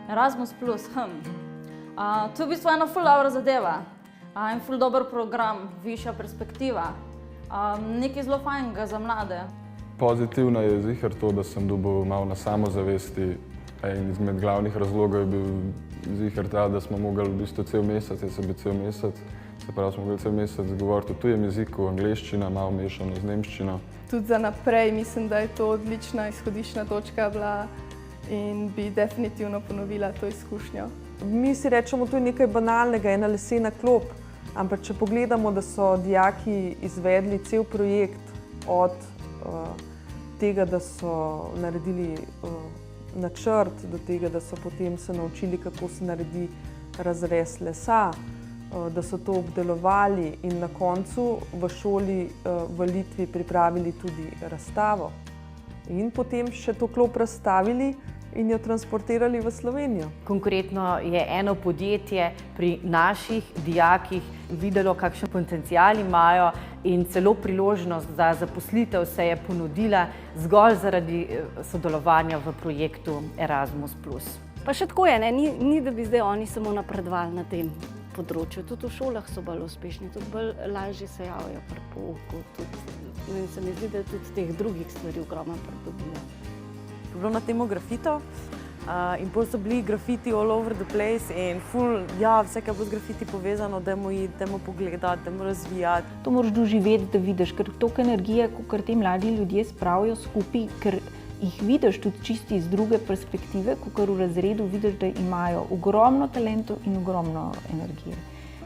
Erasmus+, to je v bistvu ena ful dobra zadeva. En ful dober program, višja perspektiva, nekaj zelo fajnega za mlade. Pozitivno je ziher to, da sem dobil malo na samozavesti. En izmed glavnih razlogov je bil ziher ta, da smo mogli v bistvu cel mesec, se pravi, smo mogli cel mesec govoriti v tujem jeziku, angleščina, malo mešano z nemščino. Tudi za naprej mislim, da je to odlična izhodiščna točka bila in bi definitivno ponovila to izkušnjo. Mi si rečemo, to je nekaj banalnega, ena lesena klop, ampak če pogledamo, da so dijaki izvedli cel projekt od tega, da so naredili načrt, do tega, da so potem se naučili, kako se naredi razrez lesa, da so to obdelovali in na koncu v šoli v Litvi pripravili tudi razstavo. In potem še to klop razstavili in jo transportirali v Slovenijo. Konkretno je eno podjetje pri naših dijakih videlo, kakšen potencial imajo in celo priložnost za zaposlitev se je ponudila zgolj zaradi sodelovanja v projektu Erasmus+. Pa še tako je, ni da bi zdaj oni samo napredovali na tem področju. Tudi v šolah so bolj uspešni, tudi bolj lažje se javijo pri pouku. Se mi zdi, da tudi teh drugih stvari ogromno pridobijo. Bilo na temo grafitov in potem so bili grafiti all over the place in vse, kar bo z grafiti povezano, dajmo iti, dajmo pogledati, dajmo razvijati. To moraš doživeti, da vidiš, ker toliko energije, kot ti mladi ljudje spravijo skupaj, ker jih vidiš tudi čisto iz druge perspektive, kot v razredu vidiš, da imajo ogromno talentov in ogromno energije.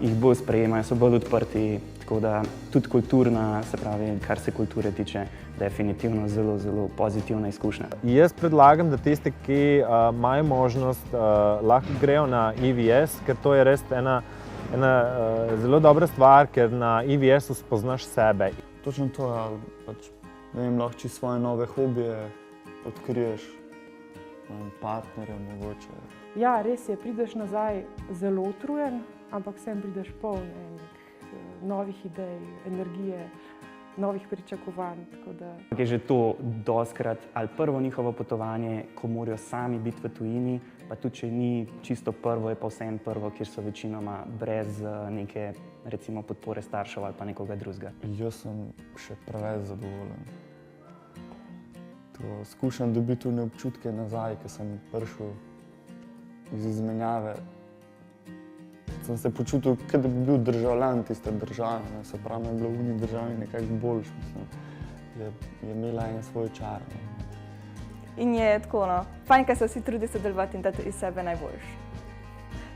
Jih bolj sprejemajo, so bolj odprti, tako da tudi kulturna, se pravi, kar se kulture tiče, definitivno zelo, zelo pozitivna izkušnja. Jaz predlagam, da tisti, ki imajo možnost, lahko grejo na EVS, ker to je res ena zelo dobra stvar, ker na EVS-u spoznaš sebe. Točno to, lahko čisto svoje nove hobije odkriješ, partnerja mogoče. Ja, res je, prideš nazaj zelo utrujen, ampak sem prideš poln novih idej, energije, novih pričakovanj. Je že to dostikrat ali prvo njihovo potovanje, ko morajo sami biti v tujini, pa tudi če ni čisto prvo, je pa vseeno prvo, kjer so večinoma brez neke, recimo, podpore staršev ali pa nekoga drugega. Jaz sem še preveč zadovoljen. Skušam dobiti tudi občutke nazaj, ko sem prišel iz izmenjave. Sem se počutil, kot da bi bil državljan tiste države. Se pravi, je bilo v uni državi nekako boljše. Je imela en svoj čar. In je tako, fajn, kaj se vsi trudi sodelovati in dati iz sebe najboljše.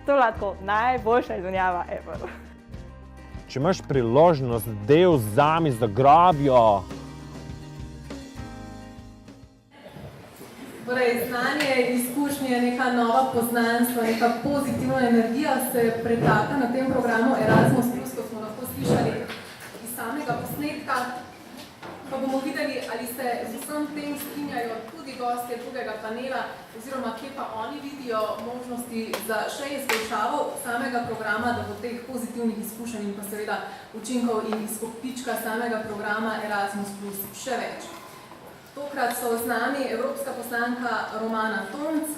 To je lahko najboljša izmenjava ever. Če imaš priložnost, del vzami za grobljo. Torej, znanje, izkušnje, neka nova poznanstva, neka pozitivna energija se pretaka na tem programu Erasmus+, kot smo lahko slišali iz samega posnetka. Pa bomo videli, ali se z vsem tem strinjajo tudi gostje drugega panela, oziroma kje pa oni vidijo možnosti za še izboljšavo samega programa, da bo teh pozitivnih izkušenj in pa seveda učinkov in izkupička samega programa Erasmus+ še več. Tokrat so z nami evropska poslanka Romana Tomc,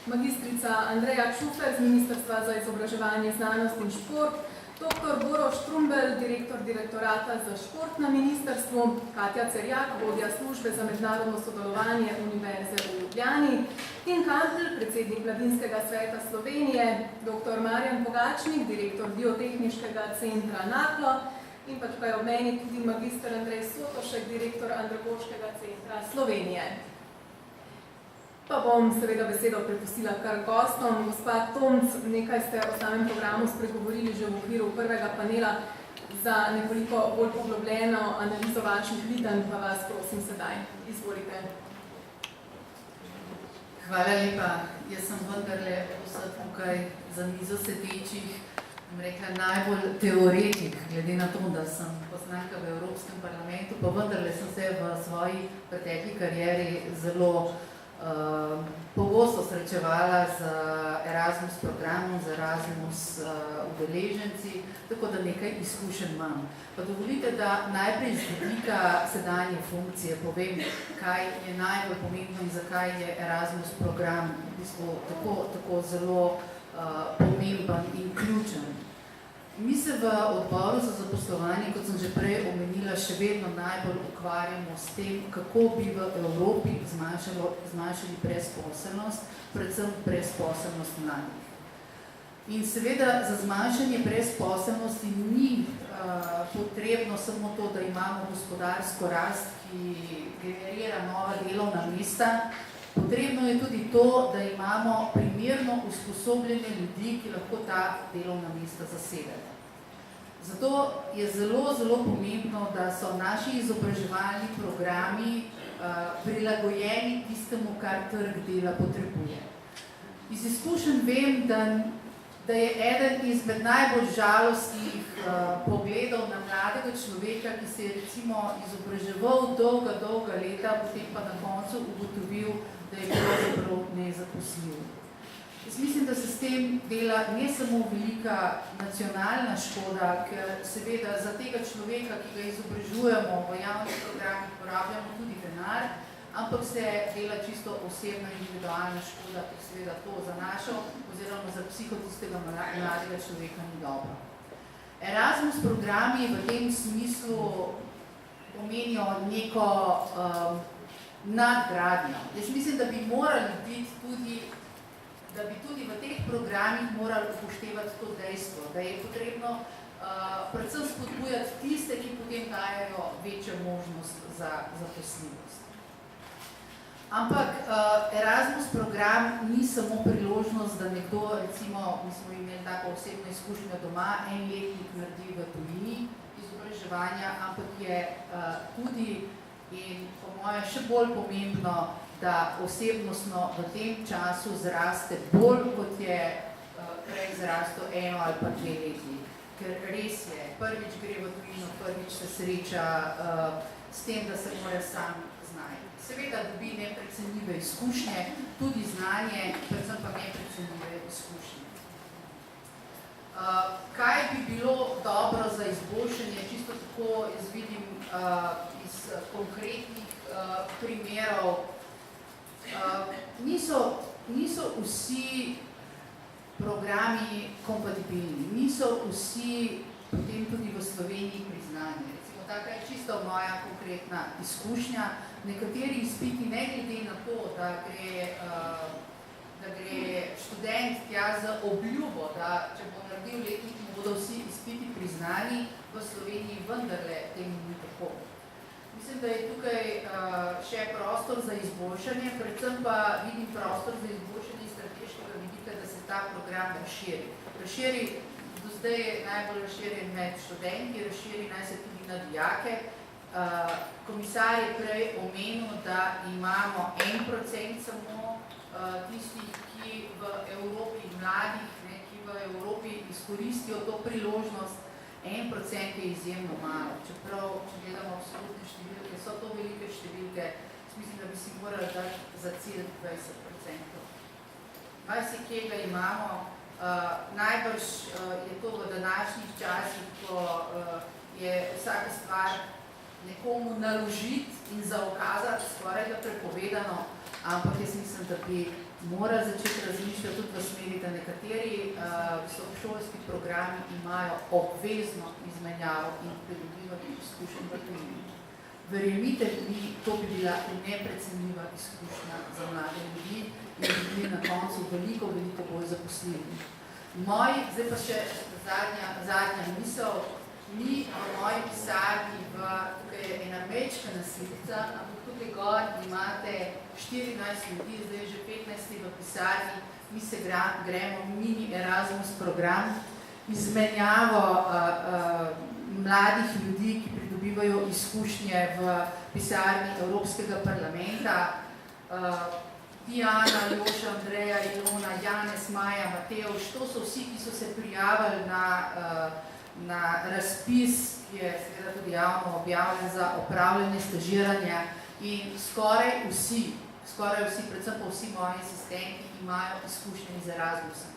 magistrica Andreja Čufer z Ministrstva za izobraževanje, znanost in šport, dr. Boro Štrumbelj, direktor direktorata za šport na ministrstvu, Katja Cerjak, vodja službe za mednarodno sodelovanje Univerze v Ljubljani, Tin Kampl, predsednik Mladinskega sveta Slovenije, dr. Marjan Pogačnik, direktor Biotehniškega centra Naklo, in pa tukaj ob meni tudi magister Andrej Sotošek, direktor Andragoškega centra Slovenije. Pa bom seveda besedo prepustila kar gostom. Gospa Tomc, nekaj ste o samem programu spregovorili že v okviru prvega panela. Za nekoliko bolj poglobljeno analizo vaših videnj pa vas prosim sedaj. Izvolite. Hvala lepa. Jaz sem vendarle vse tukaj za mizo sedečih rekla najbolj teoretik, glede na to, da sem poslanka v Evropskem parlamentu, pa vendarle sem se v svoji pretekli karieri zelo pogosto srečevala z Erasmus programom, z Erasmus udeleženci, tako da nekaj izkušenj imam. Pa dovolite, da najprej z vidika sedanje funkcije povem, kaj je najbolj pomembno in zakaj je Erasmus program v bistvu tako zelo pomemben in ključen. Mi se v odboru za zaposlovanje, kot sem že prej omenila, še vedno najbolj ukvarjamo s tem, kako bi v Evropi zmanjšali brezposelnost, predvsem brezposelnost mladih. In seveda za zmanjšanje brezposelnosti ni potrebno samo to, da imamo gospodarsko rast, ki generira nova delovna mesta. Potrebno je tudi to, da imamo primerno usposobljene ljudi, ki lahko ta delovna mesta zasedajo. Zato je zelo, zelo pomembno, da so naši izobraževalni programi prilagojeni tistemu, kar trg dela potrebuje. Iz izkušenj vem, da je eden izmed najbolj žalostnih pogledov na mladega človeka, ki se je recimo izobraževal dolga leta, potem pa na koncu ugotovil, da je pravzaprav nezaposljiv. Jaz mislim, da se s tem dela ne samo velika nacionalna škoda, ker seveda za tega človeka, ki ga izobražujemo v javnih programih, porabljamo tudi denar, ampak se dela čisto osebna individualna škoda, ker seveda to za našo oziroma za psiho tistega mladega človeka ni dobro. Erasmus programi v tem smislu pomenijo neko nadgradnjo. Jaz mislim, da bi morali biti tudi v teh programih morali upoštevati to dejstvo, da je potrebno predvsem spodbujati tiste, ki potem dajajo večjo možnost za zaposljivost. Ampak Erasmus program ni samo priložnost, da nekdo, recimo, mi smo imeli tako osebno izkušnjo doma, en letnik naredi v tujini izobraževanja, ampak je tudi in po moje še bolj pomembno, da osebnostno v tem času zraste bolj, kot je prej zrasto 1 ali pa 2 leti. Ker res je, prvič gre v tujino, prvič se sreča s tem, da se mora sam znajti. Seveda dobi neprecenljive izkušnje, tudi znanje, predvsem pa neprecenljive izkušnje. Kaj bi bilo dobro za izboljšanje, čisto tako jaz vidim iz konkretnih primerov. Niso vsi programi kompatibilni, niso vsi potem tudi v Sloveniji priznani. Recimo, taka je čisto moja konkretna izkušnja. Nekateri izpiti, ne glede na to, da gre študent tja z obljubo, da če bo naredil letnik, mu bodo vsi izpiti priznani, v Sloveniji vendarle temu ni tako. Mislim, da je tukaj še prostor za izboljšanje, predvsem pa vidim prostor za izboljšanje strateškega vidika, da se ta program razširi. Do zdaj je najbolj razširjen med študenti, razširi naj se tudi na dijake. Komisar je prej omenil, da imamo 1% samo tistih, ki v Evropi mladih, ki v Evropi izkoristijo to priložnost. 1% je izjemno malo, čeprav, če gledamo absolutne številke, so to velike številke, mislim, da bi si morali dati za cilj 20%. Vasi, kje ga imamo, najbrž je to v današnjih časih, ko je vsaka stvar nekomu naložiti in zaukazati, skoraj da prepovedano, ampak jaz mislim, da bi mora začeti razmišljati tudi v smeri, da nekateri visokošolski programi imajo obvezno izmenjavo in pridobivanje izkušenj v tujini. Verjemite mi, to bi bila neprecenljiva izkušnja za mlade ljudi in bi bili na koncu veliko bolj zaposljivi. Zdaj pa še zadnja misel, mi v moji pisarni, tukaj je ena mečka naslica, ampak tukaj gor imate 14 ljudi, zdaj je že 15 v pisarni, mi se gremo mini Erasmus program, izmenjavo mladih ljudi, ki pridobivajo izkušnje v pisarni Evropskega parlamenta. Tijana, Ljoša, Andreja, Ilona, Janez, Maja, Matevž, to so vsi, ki so se prijavili na razpis, ki je seveda tudi javno objavljen za opravljanje stažiranja in skoraj vsi skoraj vsi, predvsem pa vsi moji asistenti, imajo izkušnje iz Erasmusa.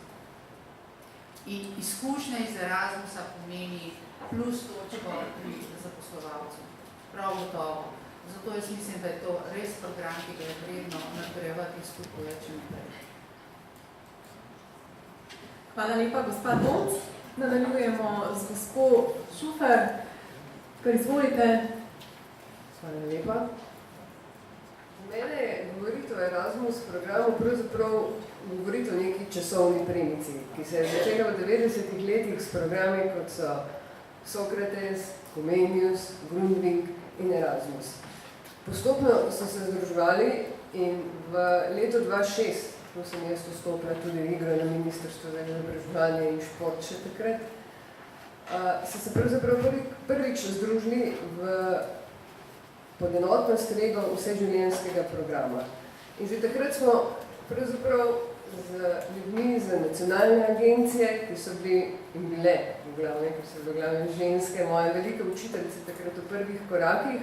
In izkušnja iz Erasmusa pomeni plus točko pri zaposlovalcu. Prav gotovo. Zato jaz mislim, da je to res program, ki ga je vredno nadgrajevati in spodbujati še naprej. Hvala lepa, gospa Tomc. Nadaljujemo z gospo Šufer. Kar izvolite. Hvala lepa. Mene govoriti o Erasmus programu pravzaprav govoriti o neki časovni premici, ki se je začela v 90-ih letih s programi, kot so Sokrates, Comenius, Grundtvig in Erasmus. Postopno so se združevali in v letu 2006, ko sem jaz vstopila tudi v igro na Ministrstvo za izobraževanje in šport še takrat, so se pravzaprav prvič združili pod enotno strego vseživljenjskega programa. In že takrat smo pravzaprav z ljudmi iz nacionalne agencije, ki so bili in bile, v glavne, ker so bile glavne ženske, moje velike učiteljice takrat v prvih korakih,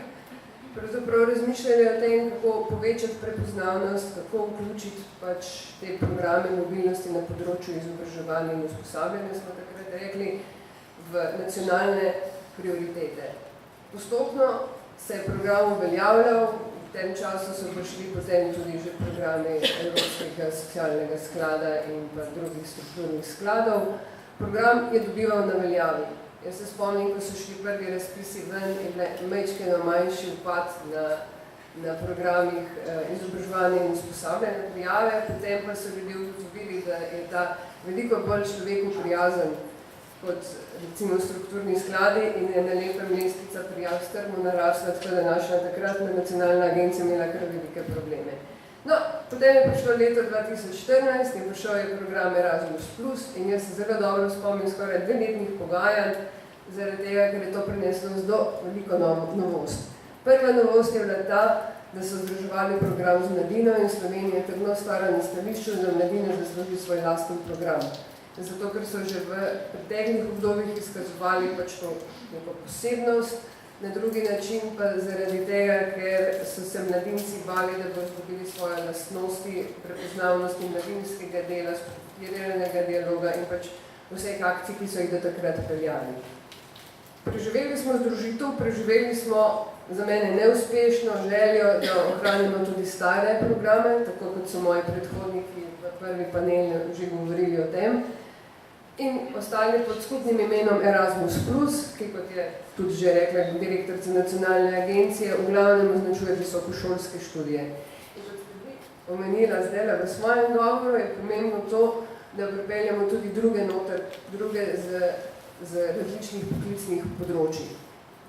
pravzaprav razmišljali o tem, kako povečati prepoznavnost, kako vključiti pač te programe mobilnosti na področju izobraževanja in usposabljanja, smo takrat rekli, v nacionalne prioritete. Postopno se je program uveljavljal, v tem času so prišli potem tudi že programe Evropskega socialnega sklada in pa drugih strukturnih skladov. Program je dobival na veljavi. Jaz se spomnim, ko so šli prvi razpisi ven in majčkeno manjši upad na programih izobraževanja in usposabljanja prijave, potem pa so ljudje ugotovili, da je ta veliko bolj človeku prijazen kot recimo strukturni skladi in je na lepem lestvica prijav strmo narasla, tako da naša takratna nacionalna agencija imela kar velike probleme. No, potem je prišlo leto 2014 in prišel je program Erasmus+, in jaz se zelo dobro spomnim skoraj 2 letnih pogajanj, zaradi tega, ker je to prineslo zelo veliko novost. Prva novost je bila ta, da so združevali program z mladino in Slovenija je trdno stala na stališču, da mladina zasluži svoj lasten program. Zato, ker so že v preteklih obdobjih izkazovali pač to neko posebnost, na drugi način pa zaradi tega, ker so se mladinci bali, da bo izgubili svoje lastnosti, prepoznavnosti mladinskega dela, strukturiranega dialoga in pač vseh akcij, ki so jih do takrat peljali. Preživeli smo združitev, preživeli smo za mene neuspešno željo, da ohranimo tudi stare programe, tako kot so moji predhodniki v prvi panel že govorili o tem, in ostali pod skupnim imenom Erasmus+, ki, kot je tudi že rekla direktorica nacionalne agencije, v glavnem označuje visokošolske študije. In kot ste vi omenila zdaj v svojem govoru, je pomembno to, da pripeljamo tudi druge noter, druge z različnih poklicnih področij.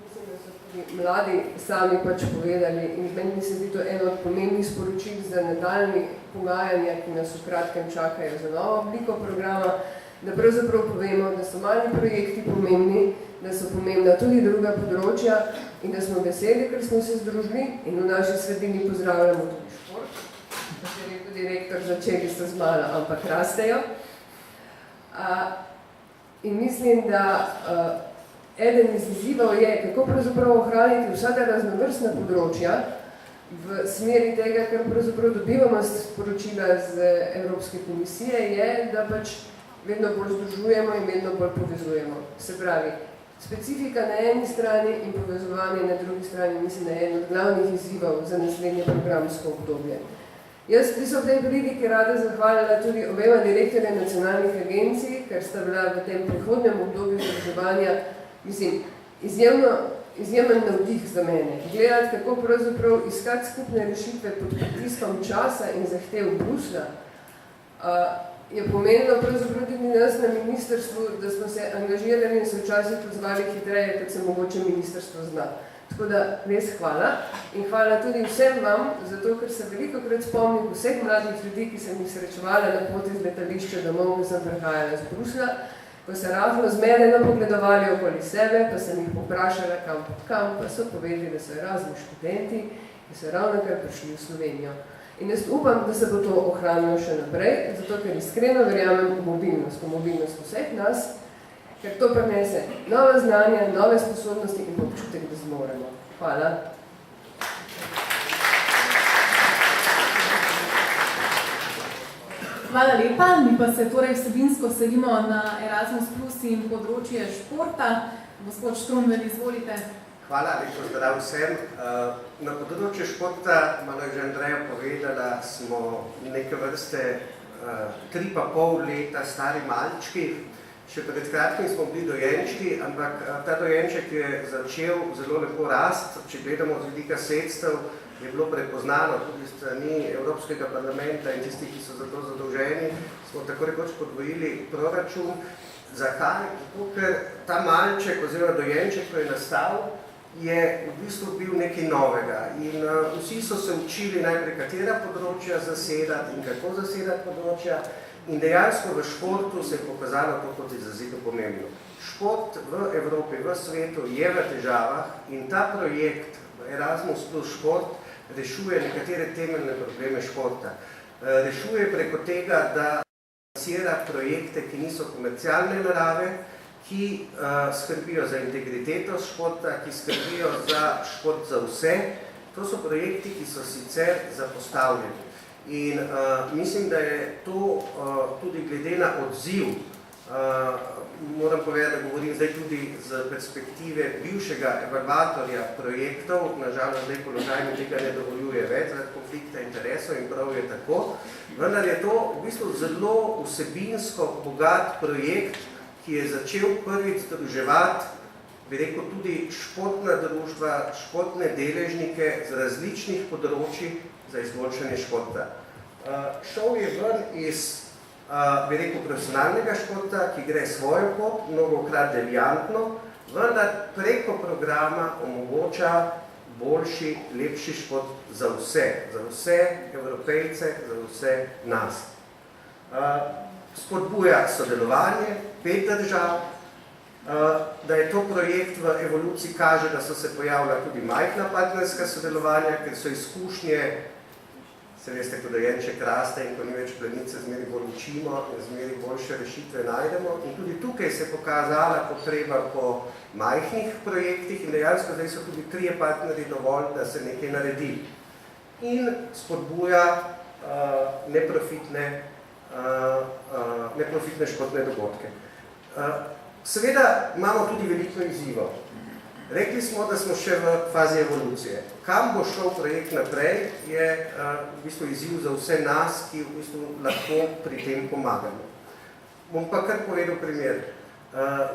Mislim, da so tudi mladi sami pač povedali in meni se zdi to eno od pomembnih sporočil za nadaljnje pogajanja, ki nas v kratkem čakajo za novo obliko programa, da pravzaprav povemo, da so mali projekti pomembni, da so pomembna tudi druga področja in da smo veseli, ker smo se združili in v naši sredini pozdravljamo tudi šport. Kot je rekel direktor, začeli so z malo, ampak rastejo. In mislim, da eden iz izzivov je, kako pravzaprav ohraniti vsa ta raznovrstna področja v smeri tega, kar pravzaprav dobivamo sporočila z Evropske komisije, je, da pač vedno bolj združujemo in vedno bolj povezujemo. Se pravi, specifika na eni strani in povezovanje na drugi strani, mislim, da je eden od glavnih izzivov za naslednje programsko obdobje. Jaz bi se v tej priliki rada zahvalila tudi obema direktorja nacionalnih agencij, ker sta bila v tem prihodnjem obdobju združevanja, mislim, izjemen navdih za mene. Gledati, kako pravzaprav iskati skupne rešitve pod pritiskom časa in zahtev Bruslja, je pomenilo pravzaprav tudi nas na ministrstvu, da smo se angažirali in se včasih odzvali hitreje, kot se mogoče ministrstvo zna. Tako da res hvala in hvala tudi vsem vam, zato ker se velikokrat spomnim vseh mladih ljudi, ki sem jih srečevala na poti z letališča domov, ko sem prihajala z Brusla, ko se rahlo zmedeno pogledovali okoli sebe, pa sem jih poprašala kam, pa so povedali, da so Erasmus študenti, ki so ravnokar prišli v Slovenijo. In jaz upam, da se bo to ohranilo še naprej, zato ker iskreno verjamem v mobilnost vseh nas, ker to prinese nove znanja, nove sposobnosti in občutek, da zmoremo. Hvala. Hvala lepa, mi pa se torej vsebinsko selimo na Erasmus Plus in področje športa. Gospod Štrumvel, izvolite. Hvala, lepo zdrav vsem. Na področju športa, malo je že Andreja povedala, smo neke vrste 3,5 leta stari malčki. Še pred kratkim smo bili dojenčki, ampak ta dojenček je začel zelo lepo rast. Če gledamo z vidika sredstev, je bilo prepoznano tudi strani Evropskega parlamenta in tisti, ki so za to zadolženi, smo tako rekoč podvojili proračun. Zakaj? Zato, ker ta malček oziroma dojenček, ko je nastal, je v bistvu bil nekaj novega. In vsi so se učili najprej, katera področja zasedati in kako zasedati področja. In dejansko v športu se je pokazalo to kot izrazito pomembno. Šport v Evropi, v svetu je v težavah in ta projekt Erasmus plus šport rešuje nekatere temeljne probleme športa. Rešuje preko tega, da financira projekte, ki niso komercialne narave, ki skrbijo za integriteto športa, ki skrbijo za šport za vse. To so projekti, ki so sicer zapostavljeni. In mislim, da je to tudi glede na odziv, moram povedati, da govorim zdaj tudi z perspektive bivšega evalvatorja projektov, nažalost zdaj položaj mi tega ne dovoljuje več zaradi konflikta interesov in prav je tako, vendar je to v bistvu zelo vsebinsko bogat projekt, ki je začel prvič združevati, bi rekel, tudi športna društva, športne deležnike z različnih področij za izboljšanje športa. Šel je ven iz, bi rekel, profesionalnega športa, ki gre svojo pot, mnogokrat deviantno, vendar preko programa omogoča boljši, lepši šport za vse Evropejce, za vse nas. Spodbuja sodelovanje 5 držav, da je to projekt v evoluciji kaže, da so se pojavila tudi majhna partnerska sodelovanja, ker so izkušnje, se veste, ko dojenček raste in ko ni več plenice, zmeri bolj učimo in zmeri boljše rešitve najdemo. In tudi tukaj se je pokazala potreba po majhnih projektih in dejansko zdaj so tudi 3 partnerji dovolj, da se nekaj naredi. In spodbuja neprofitne športne dogodke. Seveda imamo tudi veliko izzivov. Rekli smo, da smo še v fazi evolucije. Kam bo šel projekt naprej, je v bistvu izziv za vse nas, ki v bistvu lahko pri tem pomagamo. Bom pa kar povedal primer.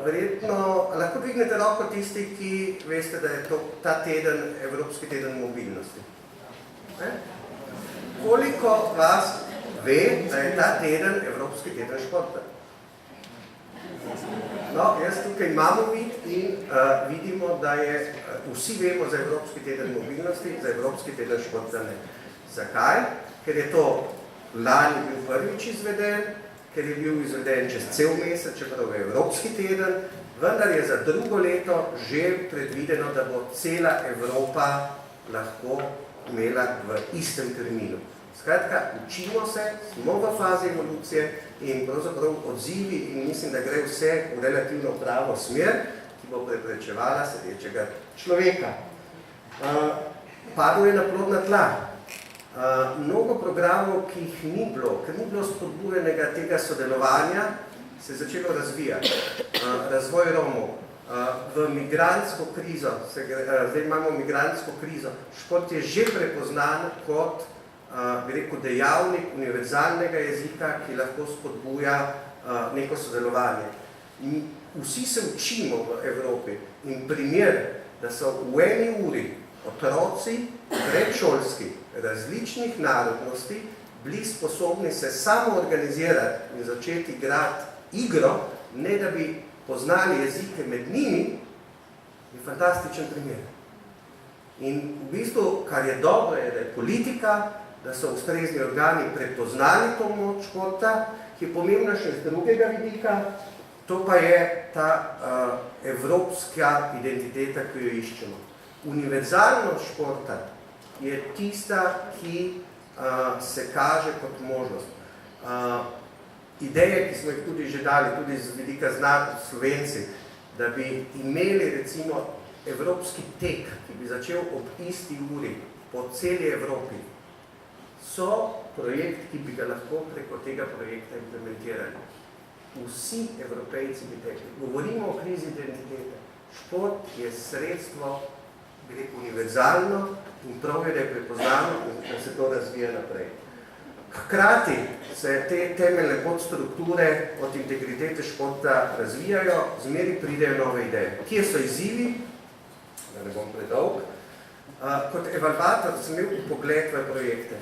Verjetno lahko dvignete roko tisti, ki veste, da je to ta teden Evropski teden mobilnosti. Koliko vas ve, da je ta teden Evropski teden športa? No, jaz tukaj imamo vid in vidimo, da je, vsi vemo za Evropski teden mobilnosti, za Evropski teden športa ne. Zakaj? Ker je to lani bil prvič izveden, ker je bil izveden čez cel mesec, čeprav je Evropski teden, vendar je za drugo leto že predvideno, da bo cela Evropa lahko imela v istem terminu. Skratka, učimo se, smo v fazi evolucije in pravzaprav odzivi in mislim, da gre vse v relativno pravo smer, ki bo preprečevala sedečega človeka. Padlo je na plodna tla. Mnogo programov, ki jih ni bilo, ker ni bilo spodbujenega tega sodelovanja, se je začelo razvijati. Razvoj Romov. V migrantsko krizo, zdaj imamo migrantsko krizo, šport je že prepoznan kot bi rekel, dejavnik univerzalnega jezika, ki lahko spodbuja neko sodelovanje. Vsi se učimo v Evropi in primer, da so v eni uri otroci predšolski različnih narodnosti bili sposobni se samo organizirati in začeti igrati igro, ne da bi poznali jezike med njimi, je fantastičen primer. In v bistvu, kar je dobro, je, da je politika, da so ustrezni organi prepoznali to moč športa, ki je pomembna še z drugega vidika, to pa je ta evropska identiteta, ki jo iščemo. Univerzalnost športa je tista, ki se kaže kot možnost. Ideje, ki smo jih tudi že dali, tudi z vidika Slovenci, da bi imeli recimo evropski tek, ki bi začel ob isti uri po celi Evropi, so projekt, ki bi ga lahko preko tega projekta implementirali. Vsi Evropejci bi tekli. Govorimo o krizi identitete. Šport je sredstvo, bi rekel, univerzalno in prav je, da je prepoznano in da se to razvija naprej. Hkrati se te temeljne podstrukture od integritete športa razvijajo, zmeri pridejo nove ideje. Kje so izzivi? Da ne bom predolg. Kot evalvator sem imel pogled v projekte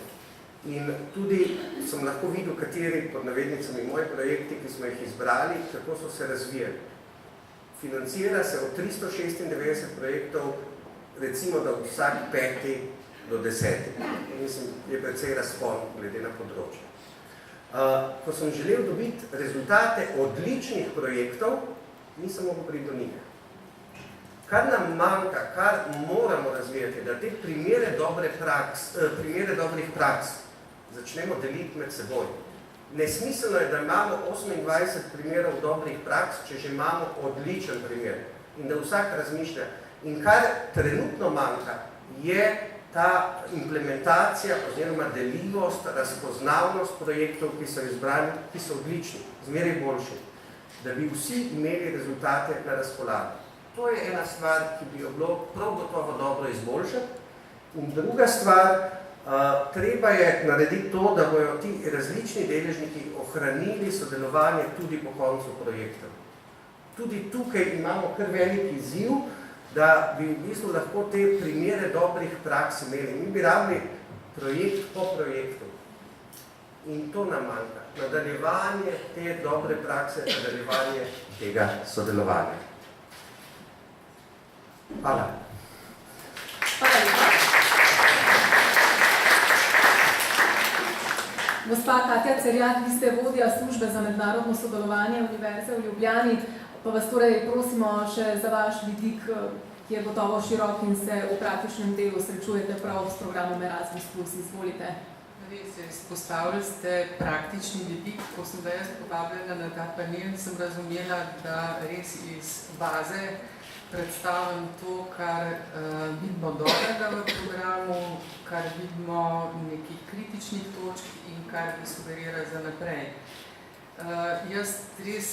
in tudi sem lahko videl, kateri pod navednicami moji projekti, ki smo jih izbrali, kako so se razvijali. Financira se od 396 projektov, recimo da vsak 5. do 10. Mislim, je precej razpon glede na področje. Ko sem želel dobiti rezultate odličnih projektov, nisem mogel priti do njih. Kar nam manjka, kar moramo razvijati, da te primere dobrih praks začnemo deliti med seboj. Nesmiselno je, da imamo 28 primerov dobrih praks, če že imamo odličen primer in da vsak razmišlja. In kar trenutno manjka, je ta implementacija oziroma deljivost, razpoznavnost projektov, ki so izbrani, ki so odlični, zmeraj boljši, da bi vsi imeli rezultate na razpolago. To je ena stvar, ki bi jo bilo prav gotovo dobro izboljšati. In druga stvar, treba je narediti to, da bojo ti različni deležniki ohranili sodelovanje tudi po koncu projektov. Tudi tukaj imamo kar velik izziv, da bi v bistvu lahko te primere dobrih praks imeli. Mi bi rabili projekt po projektu. In to nam manjka. Nadaljevanje te dobre prakse, nadaljevanje tega sodelovanja. Hvala. Hvala lepa. Gospa Katja Cerjak, vi ste vodja službe za mednarodno sodelovanje Univerze v Ljubljani, pa vas torej prosimo še za vaš vidik, ki je gotovo širok in se v praktičnem delu srečujete prav s programom Erasmus+. Izvolite. Res je, izpostavili ste praktični vidik. Ko sem da jaz povabljena na ta panel, sem razumela, da res iz baze predstavljam to, kar vidimo dobrega v programu, kar vidimo nekih kritičnih točk in kar bi sugerira za naprej. Jaz res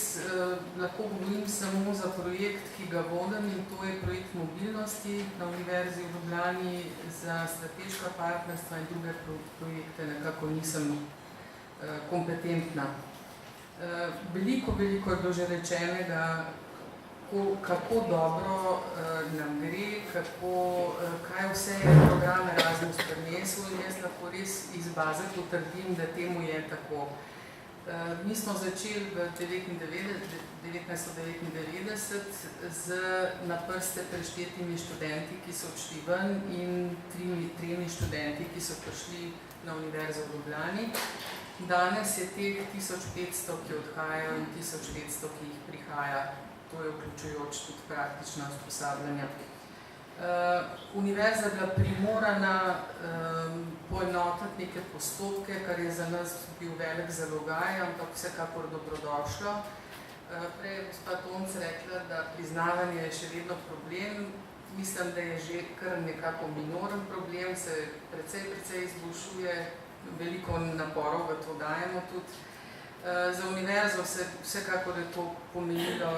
lahko govorim samo za projekt, ki ga vodim, in to je projekt mobilnosti na Univerzi v Ljubljani za strateška partnerstva in druge projekte, nekako nisem kompetentna. Veliko je bilo že rečenega, kako dobro nam gre, kaj vse je program Erasmus prinesel, in jaz lahko res iz baze potrdim, da temu je tako. Mi smo začeli v 1999 z na prste preštetimi študenti, ki so odšli ven, in tremi študenti, ki so prišli na Univerzo v Ljubljani. Danes je teh 1500, ki odhajajo, in 1500, ki jih prihaja. To je vključujoč tudi praktična usposabljanja. Univerza je bila primorana poenotiti neke postopke, kar je za nas bil velik zalogaj, ampak vsekakor dobrodošlo. Prej je gospa Tomc rekla, da priznavanje je še vedno problem. Mislim, da je že kar nekako minoren problem, se precej izboljšuje, veliko naporov v to dajemo tudi. Za univerzo vsekakor je to pomenilo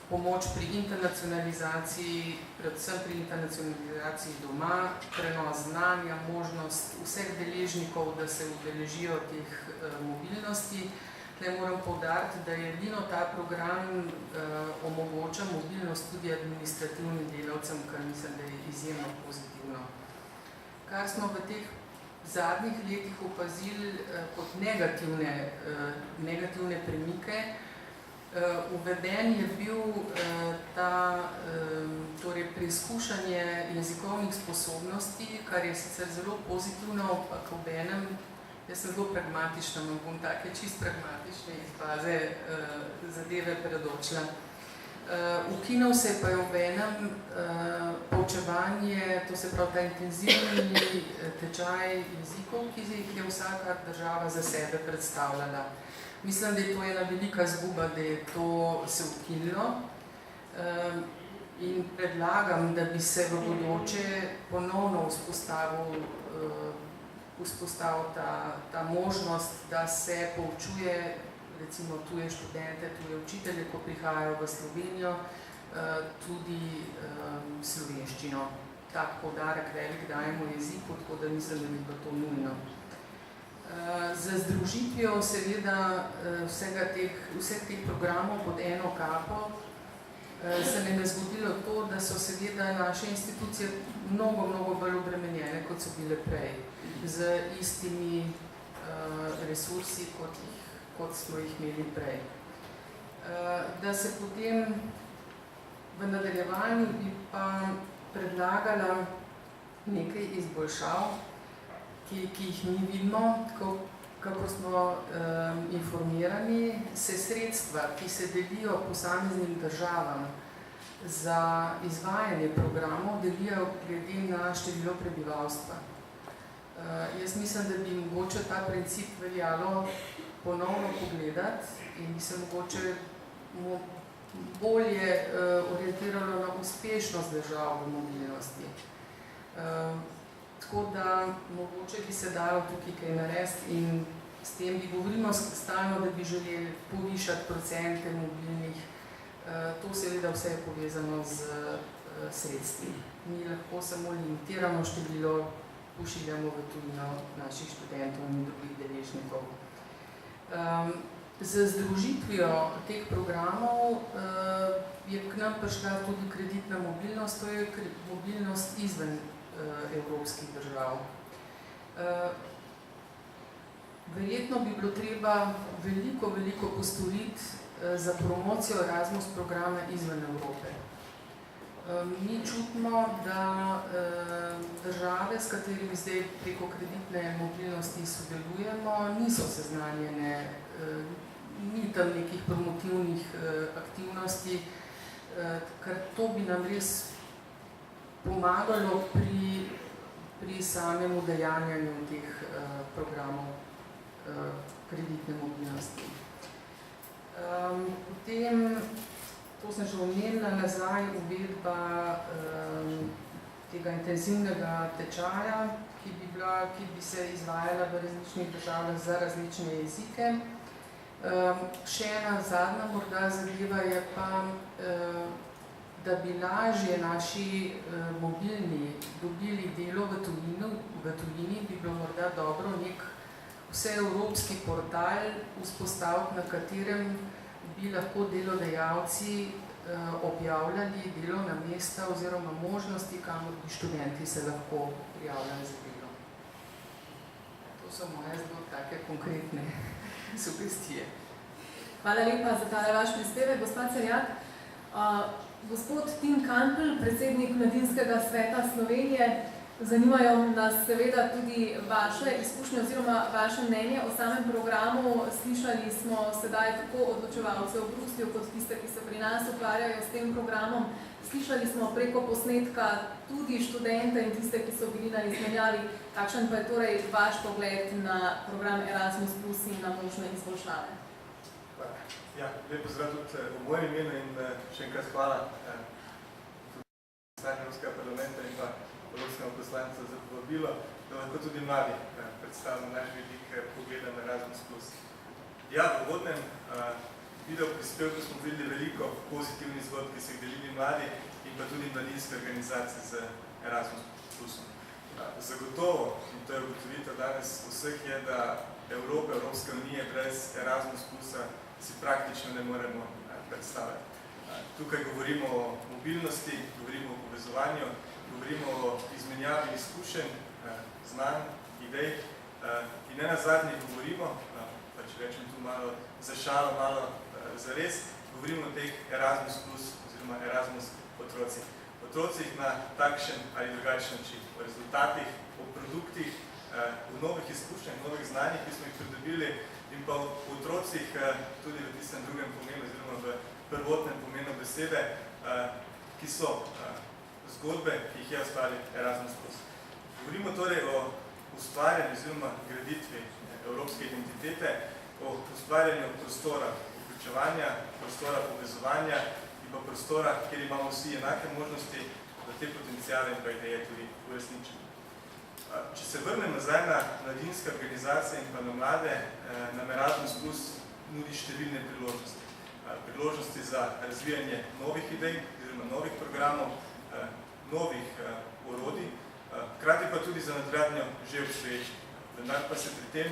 pomoč pri internacionalizaciji, predvsem pri internacionalizaciji doma, prenos znanja, možnost vseh deležnikov, da se udeležijo teh mobilnosti. Tukaj moram poudariti, da je edino ta program omogoča mobilnost tudi administrativnim delavcem, kar mislim, da je izjemno pozitivno. Kar smo v teh zadnjih letih opazili kot negativne premike. Uveden je bil torej preizkušanje jezikovnih sposobnosti, kar je sicer zelo pozitivno, ampak obenem, jaz sem zelo pragmatična, bom take čisto pragmatične iz baze zadeve predočila. Ukinil se pa je obenem poučevanje, to se pravi ta intenzivni tečaj jezikov, ki jih je vsaka država za sebe predstavljala. Mislim, da je to ena velika zguba, da je to se ukinilo, in predlagam, da bi se v bodoče ponovno vzpostavil vzpostavil ta možnost, da se poučuje recimo tuje študente, tuje učitelje, ko prihajajo v Slovenijo, tudi slovenščino. Tak poudarek velik dajemo jeziku, tako da mislim, da bi bilo to nujno. Z združitvijo seveda vseh teh programov pod eno kapo se nam je zgodilo to, da so seveda naše institucije mnogo bolj obremenjene, kot so bile prej, z istimi resursi, kot smo jih imeli prej. Da se potem v nadaljevanju bi pa predlagala nekaj izboljšav, ki jih mi vidimo, kako smo informirani, se sredstva, ki se delijo posameznim državam za izvajanje programov, delijo glede na število prebivalstva. Jaz mislim, da bi mogoče ta princip veljalo ponovno pogledati in bi se mogoče bolje orientiralo na uspešnost držav v mobilnosti. Tako da mogoče bi se dalo tukaj kaj narediti in s tem bi govorimo stalno, da bi želeli povišati procente mobilnih. To seveda vse je povezano z sredstvi. Mi lahko samo limitiramo število, pošiljamo v tujino naših študentov in drugih deležnikov. Z združitvijo teh programov je k nam prišla tudi kreditna mobilnost, to je mobilnost izven evropskih držav. Verjetno bi bilo treba veliko postoriti za promocijo Erasmus programa izven Evrope. Mi čutimo, da države, s katerimi zdaj preko kreditne mobilnosti sodelujemo, niso seznanjene, ni tam nekih promotivnih aktivnosti, ker to bi nam res pomagalo pri samem udejanjanju teh programov kreditne mobilnosti. Potem, to sem že omenila, nazaj uvedba tega intenzivnega tečaja, ki bi se izvajala v različnih državah za različne jezike. Še ena zadnja morda zadeva je pa, da bi lažje naši mobilni dobili delo v tujini, bi bilo morda dobro nek vseevropski portal vzpostaviti, na katerem bi lahko delodajalci objavljali delovna mesta oziroma možnosti, kamor bi študenti se lahko prijavljali za delo. To so moje zelo take konkretne sugestije. Hvala lepa za tale vaš prispevek, gospod Cerjak. Gospod Tim Kampl, predsednik Mladinskega sveta Slovenije, zanimajo nas seveda tudi vaše izkušnje oziroma vaše mnenje o samem programu. Slišali smo sedaj tako odločevalce v Bruslju, kot tiste, ki se pri nas ukvarjajo s tem programom. Slišali smo preko posnetka tudi študente in tiste, ki so bili na izmenjavi. Kakšen pa je torej vaš pogled na program Erasmus Plus in na možne izboljšave? Ja, lep pozdrav tudi v mojem imenu in še enkrat hvala tudi poslanju Evropskega parlamenta in pa Evropskega poslanca za povabilo, da lahko tudi mladi predstavimo naš vidik pogleda na Erasmus+. Ja, v uvodnem video prispevku smo videli veliko pozitivnih zgodb, ki so jih delili mladi in pa tudi mladinske organizacije z Erasmus+. Zagotovo, in to je ugotovitev danes vseh, je, da Evropske unije brez Erasmus+ si praktično ne moremo predstavljati. Tukaj govorimo o mobilnosti, govorimo o povezovanju, govorimo o izmenjavi izkušenj, znanj, idej in ne nazadnje govorimo, pa če rečem tu malo za šalo, malo za res, govorimo o teh Erasmus plus oziroma Erasmus otrocih. Otrocih na takšen ali drugačen način, o rezultatih, o produktih, v novih izkušnjah, novih znanjih, ki smo jih pridobili in pa v otrocih tudi v tistem drugem pomenu oziroma v prvotnem pomenu besede, ki so zgodbe, ki jih je ustvaril Erasmus+. Govorimo torej o ustvarjanju oziroma graditvi evropske identitete, o ustvarjanju prostora vključevanja, prostora povezovanja in pa prostora, kjer imamo vsi enake možnosti, da te potencijale in pa ideje tudi uresničimo. Če se vrnem nazaj na mladinske organizacije in pa na mlade, nam Erasmus Plus nudi številne priložnosti. Priložnosti za razvijanje novih idej, oziroma novih programov, novih orodij, hkrati pa tudi za nadgradnjo že obstoječih. Vendar pa se pri tem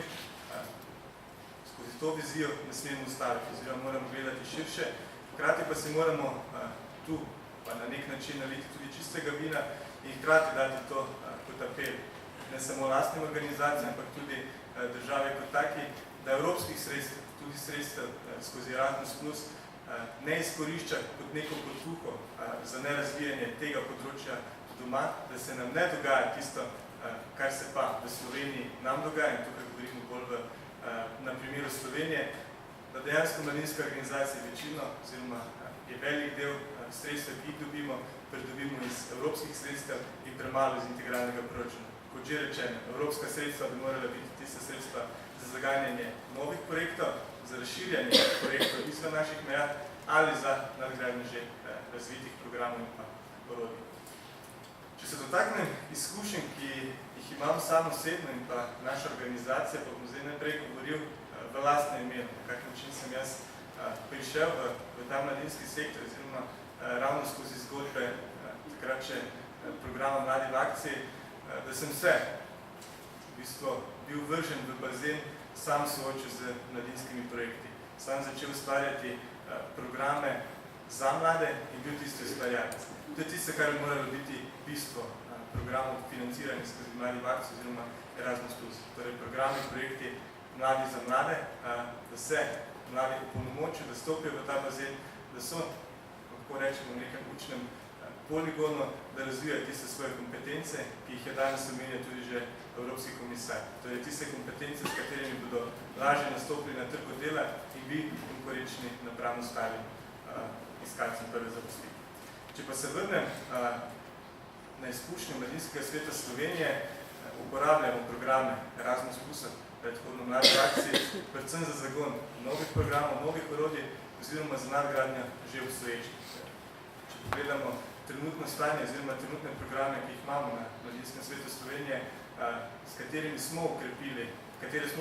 skozi to vizijo ne smemo ustaviti, oziroma moramo gledati širše, hkrati pa si moramo tu pa na nek način naliti tudi čistega vina in hkrati dati to kot apel ne samo lastnim organizacijam, ampak tudi države kot taki, da evropskih sredstev, tudi sredstev skozi Erasmus Plus, ne izkorišča kot neko potuho za nerazvijanje tega področja doma, da se nam ne dogaja tisto, kar se pa v Sloveniji nam dogaja, in tukaj govorimo bolj na primeru Slovenije, da dejansko mladinske organizacije večino, oziroma je velik del sredstev, ki jih dobimo, pridobimo iz evropskih sredstev in premalo iz integralnega proračuna. Kot že rečeno, evropska sredstva bi morala biti tista sredstva za zaganjanje novih projektov, za razširjanje projektov izven naših meja ali za nadgradnje že razvitih programov in pa orodij. Če se dotaknem izkušenj, ki jih imam sam osebno in pa naša organizacija, pa bom zdaj najprej govoril v lastnem imenu, na kak način sem jaz prišel v ta mladinski sektor, oziroma ravno skozi zgodbe takrat še programa Mladi v akciji, da sem se v bistvu bil vržen v bazen, sam soočil z mladinskimi projekti. Sam začel ustvarjati programe za mlade in bil tisto ustvarjalec. To je tisto, kar bi moralo biti bistvo programov financiranja skozi Mladi v akciji oziroma Erasmus Plus. Torej programi, projekti Mladi za mlade, da se mladi opolnomočijo, da stopijo v ta bazen, da so, lahko rečemo, v nekem učnem poligonu, da razvijajo tiste svoje kompetence, ki jih je danes omenil tudi že Evropski komisar. Torej tiste kompetence, s katerimi bodo lažje nastopili na trgu dela in bi konkurenčni napram ostalim iskalcem prve zaposlitve. Če pa se vrnem na izkušnje Mladinskega sveta Slovenije, uporabljamo programe Erasmus Plusa, predhodno Mladi v akciji, predvsem za zagon novih programov, novih orodij, oziroma za nadgradnjo že obstoječih. Če pogledamo trenutno stanje, oziroma trenutne programe, ki jih imamo na Mladinskem svetu Slovenije, s katerimi smo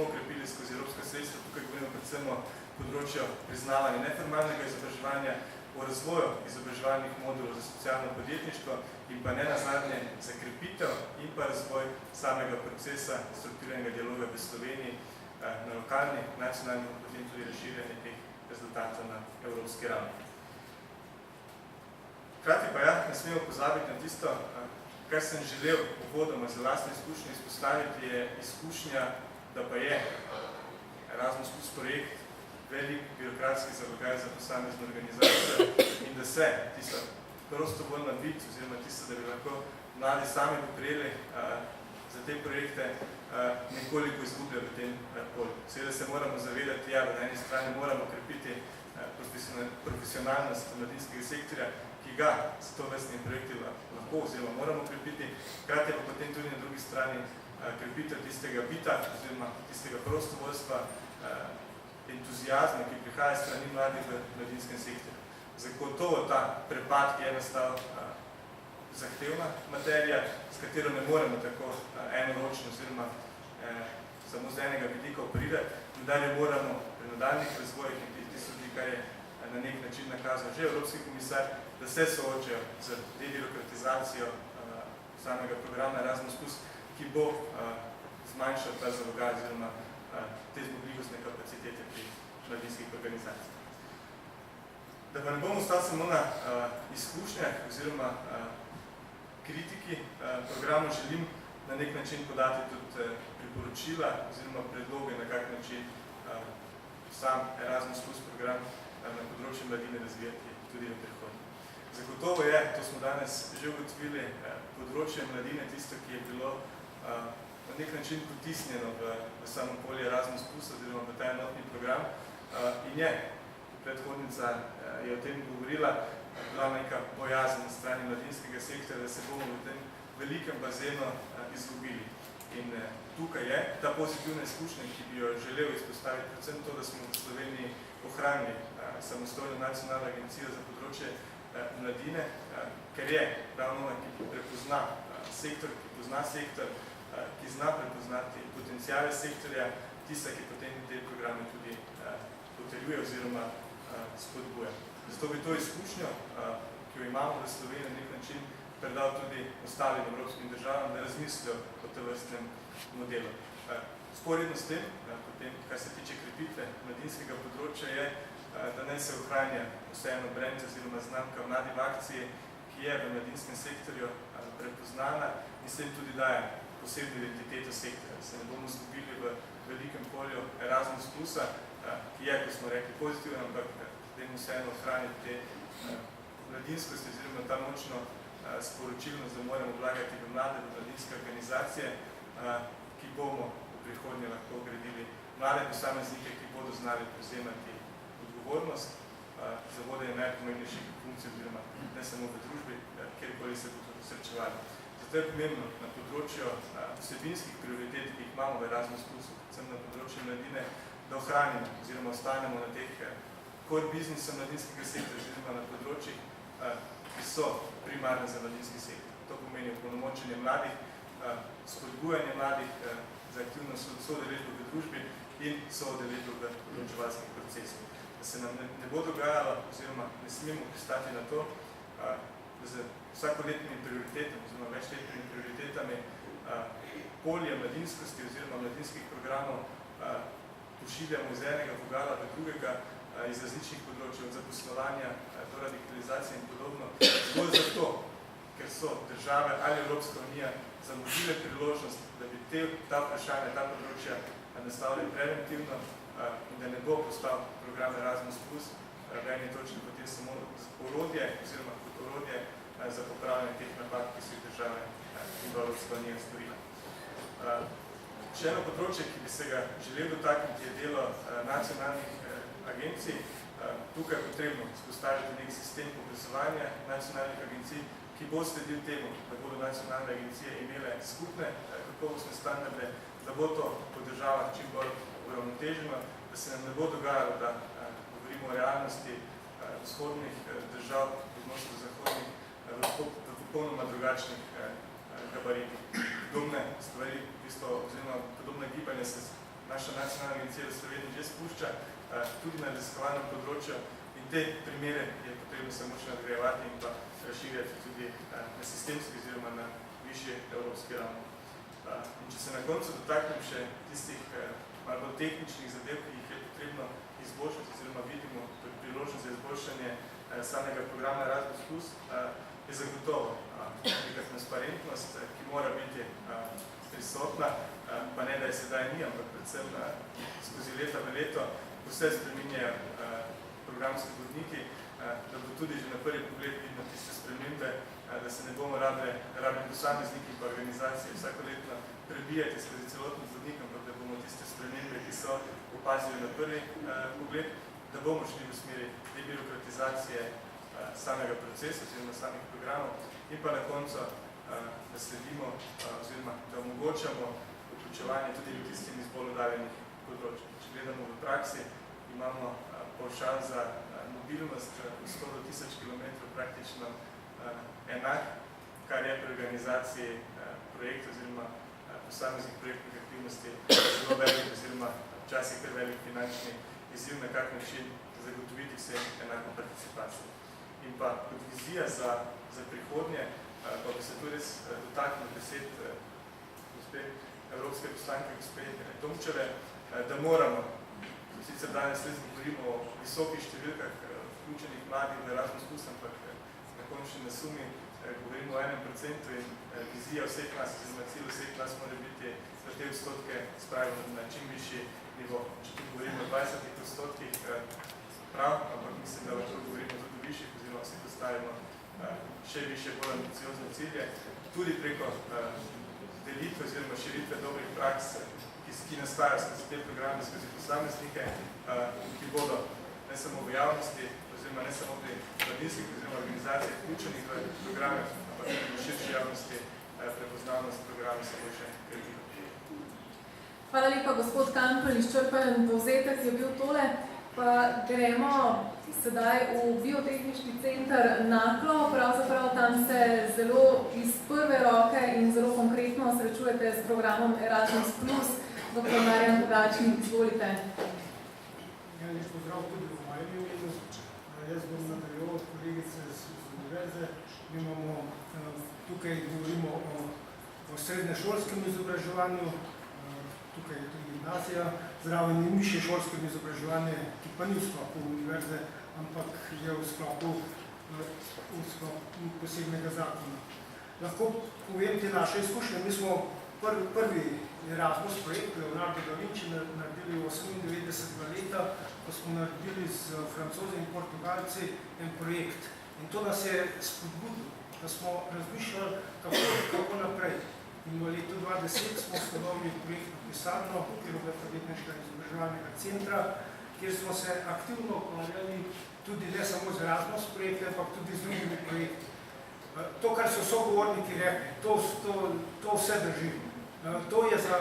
ukrepili skozi evropska sredstva, tukaj govorimo predvsem o področju priznavanja neformalnega izobraževanja, o razvoju izobraževalnih modulov za socialno podjetništvo in pa ne nazadnje za krepitev in pa razvoj samega procesa strukturiranega dialoga v Sloveniji na lokalni, nacionalni in potem tudi razširjanje teh rezultatov na evropski ravni. Hkrati pa ne smemo pozabiti na tisto, kar sem želel uvodoma za lastne izkušnje izpostaviti, je izkušnja, da pa je Erasmus Plus projekt velik birokratski zalogaj za posamezno organizacijo in da se tisto prostovoljna bit, oziroma tisto, da bi lahko mladi sami poprijeli za te projekte, nekoliko izgubljajo v tem polju. Seveda se moramo zavedati, da na eni strani moramo krepiti profesionalnost mladinskega sektorja, ki ga s tovrstnimi projekti lahko oziroma moramo krepiti, hkrati pa potem tudi na drugi strani krepitev tistega bita oziroma tistega prostovoljstva, entuzijazma, ki prihaja strani mladih v mladinskem sektorju. Zagotovo ta prepad, ki je nastal zahtevna materija, s katero ne moremo tako enoročno oziroma samo z enega vidika operirati, vendar jo moramo pri nadaljnih razvojih in tisto, kar je na nek način nakazal že Evropski komisar, da se soočajo z debirokratizacijo samega programa Erasmus Plus, ki bo zmanjšal ta zalogaj oziroma te zmogljivostne kapacitete pri mladinskih organizacijah. Da pa ne bom ostal samo na izkušnjah oziroma kritiki programu, želim na nek način podati tudi priporočila oziroma predloge, na kak način sam Erasmus Plus program na področju mladine razvijati tudi v prihodnje. Zagotovo je, to smo danes že ugotovili, področje mladine tisto, ki je bilo na nek način potisnjeno v samo polje Erasmus Plus oziroma v ta enotni program in je, predhodnica je o tem govorila, bila neka bojazen na strani mladinskega sektorja, da se bomo v tem velikem bazenu izgubili. In tukaj je ta pozitivna izkušnja, ki bi jo želel izpostaviti, predvsem to, da smo v Sloveniji ohranili samostojno nacionalno agencijo za področje mladine, ker je ravno ona, ki prepozna sektor, ki zna prepoznati potencijale sektorja, tista, ki potem te programe tudi potrjuje oziroma spodbuja. Zato bi to izkušnjo, ki jo imamo v Sloveniji na nek način, predal tudi ostalim evropskim državam, da razmislijo o tovrstnem modelu. Sporedno s tem, potem, kar se tiče krepitve mladinskega področja, je, da naj se ohranja vseeno brand oziroma znamka Mladi v akciji, ki je v mladinskem sektorju prepoznana in s tem tudi daje posebno identiteto sektorja. Da se ne bomo izgubili v velikem polju Erasmus Plusa, ki je, kot smo rekli, pozitiven, ampak dajmo vseeno ohraniti te mladinskosti oziroma ta močno sporočilnost, da moramo vlagati v mlade, v mladinske organizacije, ki bomo v prihodnje lahko gradili mlade posameznike, ki bodo znali prevzemati odgovornost za vodenje najpomembnejših funkcij oziroma ne samo v družbi, kjerkoli se bodo srečevali. Zato je pomembno na področju vsebinskih prioritet, ki jih imamo v Erasmus Plusu, predvsem na področju mladine, da ohranimo oziroma ostanemo na teh core biznisa mladinskega sektorja oziroma na področjih, ki so primarne za mladinski sektor. To pomeni opolnomočenje mladih, spodbujanje mladih za aktivno soudeležbo v družbi in soudeležbo v odločevalskih procesih. Da se nam ne bo dogajalo oziroma ne smemo pristati na to, da z vsakoletnimi prioritetami oziroma večletnimi prioritetami polje mladinskosti oziroma mladinskih programov pošiljamo iz enega vogala v drugega, iz različnih področij, od zaposlovanja do radikalizacije in podobno, zgolj zato, ker so države ali Evropska unija zamudile priložnost, da bi ta vprašanja, ta področja nastavili preventivno in da ne bo postal program Erasmus Plus v eni točki potem samo orodje oziroma kot orodje za popravljanje teh napak, ki so jih države in Evropska unija storila. Še eno področje, ki bi se ga želel dotakniti, je delo nacionalnih agencij. Tukaj je potrebno spostaviti nek sistem povezovanja nacionalnih agencij, ki bo sledil temu, da bodo nacionalne agencije imele skupne kakovostne standarde, da bo to po državah čim bolj uravnoteženo, da se nam ne bo dogajalo, da govorimo o realnosti vzhodnih držav, odnosno zahodnih, v popolnoma drugačnih gabaritih. Podobne stvari, oziroma podobne gibanje se naša nacionalna agencija v Sloveniji že spušča, tudi na raziskovalnem področju in te primere je potrebno samo še nadgrajevati in pa razširjati tudi na sistemski oziroma na višje evropske ravni. In če se na koncu dotaknem še tistih malo bolj tehničnih zadev, ki jih je potrebno izboljšati oziroma vidimo priložnost za izboljšanje samega programa Erasmus Plus, je zagotovo neka transparentnost, ki mora biti prisotna, pa ne, da je sedaj ni, ampak predvsem skozi leta v leto vse spreminjajo programski vodniki, da bo tudi že na prvi pogled vidno tiste spremembe, da se ne bomo rabili posamezniki in organizacije vsakoletno prebijati skozi celotni vodnik, ampak da bomo tiste spremembe, ki so opazili na prvi pogled, da bomo šli v smeri debirokratizacije samega procesa oziroma samih programov in pa na koncu, da sledimo oziroma da omogočamo vključevanje tudi v tistim iz bolj oddaljenih področij. Če gledamo v praksi, imamo pavšal za mobilnost v 100 do 1000 km praktično enak, kar je pri organizaciji projektov oziroma posameznih projektnih aktivnosti zelo velik oziroma včasih kar velik finančni izziv, na kak način zagotoviti vse enako participacijo. In pa kot vizija za prihodnje, pa bi se tu res dotaknil besed gospe evropske poslanke, gospe Tomčeve, da moramo, sicer danes res govorimo o visokih številkah vključenih mladih v Erasmus Plus, ampak na končni nasumi govorimo o 1% in vizija vseh nas, oziroma cilj vseh nas mora biti, da te odstotke spravimo na čim višji nivo. Če tu govorimo o 20%, prav, ampak mislim, da lahko govorimo tudi o višjih, oziroma si postavimo še više, bolj ambiciozne cilje, tudi preko delitve oziroma širitve dobrih praks, ki nastajajo skozi te programe, skozi posameznike, ki bodo ne samo v javnosti, oziroma ne samo pri mladinskih oziroma organizacijah vključenih v programe, ampak tudi v širši javnosti prepoznavnost programe se bo še krepila. Hvala lepa, gospod Kampel, izčrpen povzetek je bil tole. Pa gremo sedaj v biotehnički center Naklo. Pravzaprav tam se zelo iz prve roke in zelo konkretno srečuje sodelujete s programom Erasmus+. Dr. Marjan Pogačnik, izvolite. Lep pozdrav tudi v mojem imenu. Jaz bom nadaljeval od kolegice z univerze. Mi imamo, tukaj govorimo o srednješolskem izobraževanju, tukaj je tudi gimnazija, zraven in višješolskem izobraževanju, ki pa ni v sklopu univerze, ampak je v sklopu posebnega zakona. Lahko povem te naše izkušnje. Mi smo prvi Erasmus projekt Leonardo da Vinci naredili v 98. leta, ko smo naredili z Francozi in Portugalci en projekt. In to nas je spodbudilo, da smo razmišljali, kako naprej. In v letu 2010 smo ustanovili projektno pisarno okvirnega podjetniškega izobraževalnega centra, kjer smo se aktivno ukvarjali tudi ne samo z Erasmus projekti, ampak tudi z drugimi projekti. To, kar so sogovorniki rekli, to vse drži. To je za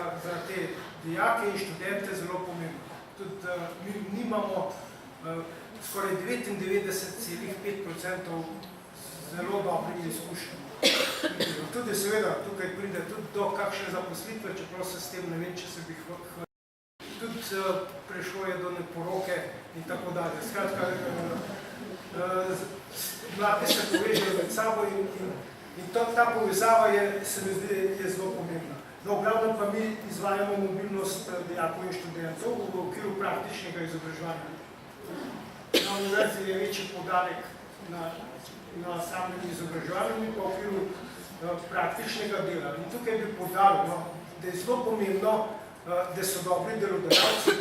te dijake in študente zelo pomembno. Tudi mi nimamo skoraj 99,5% zelo dobrimi izkušnjami. Tudi seveda tukaj pride tudi do kakšne zaposlitve, čeprav se s tem ne vem, če se bi hvalil. Tudi prešlo je do neporoke in tako dalje. Skratka, mladi se povežejo med sabo in ta povezava se mi zdi zelo pomembna. No, v glavnem pa mi izvajamo mobilnost dijakov in študentov v okviru praktičnega izobraževanja. Na univerzi je večji poudarek na samem izobraževanju in pa v okviru praktičnega dela. In tukaj bi poudaril, da je zelo pomembno, da so dobri delodajalci,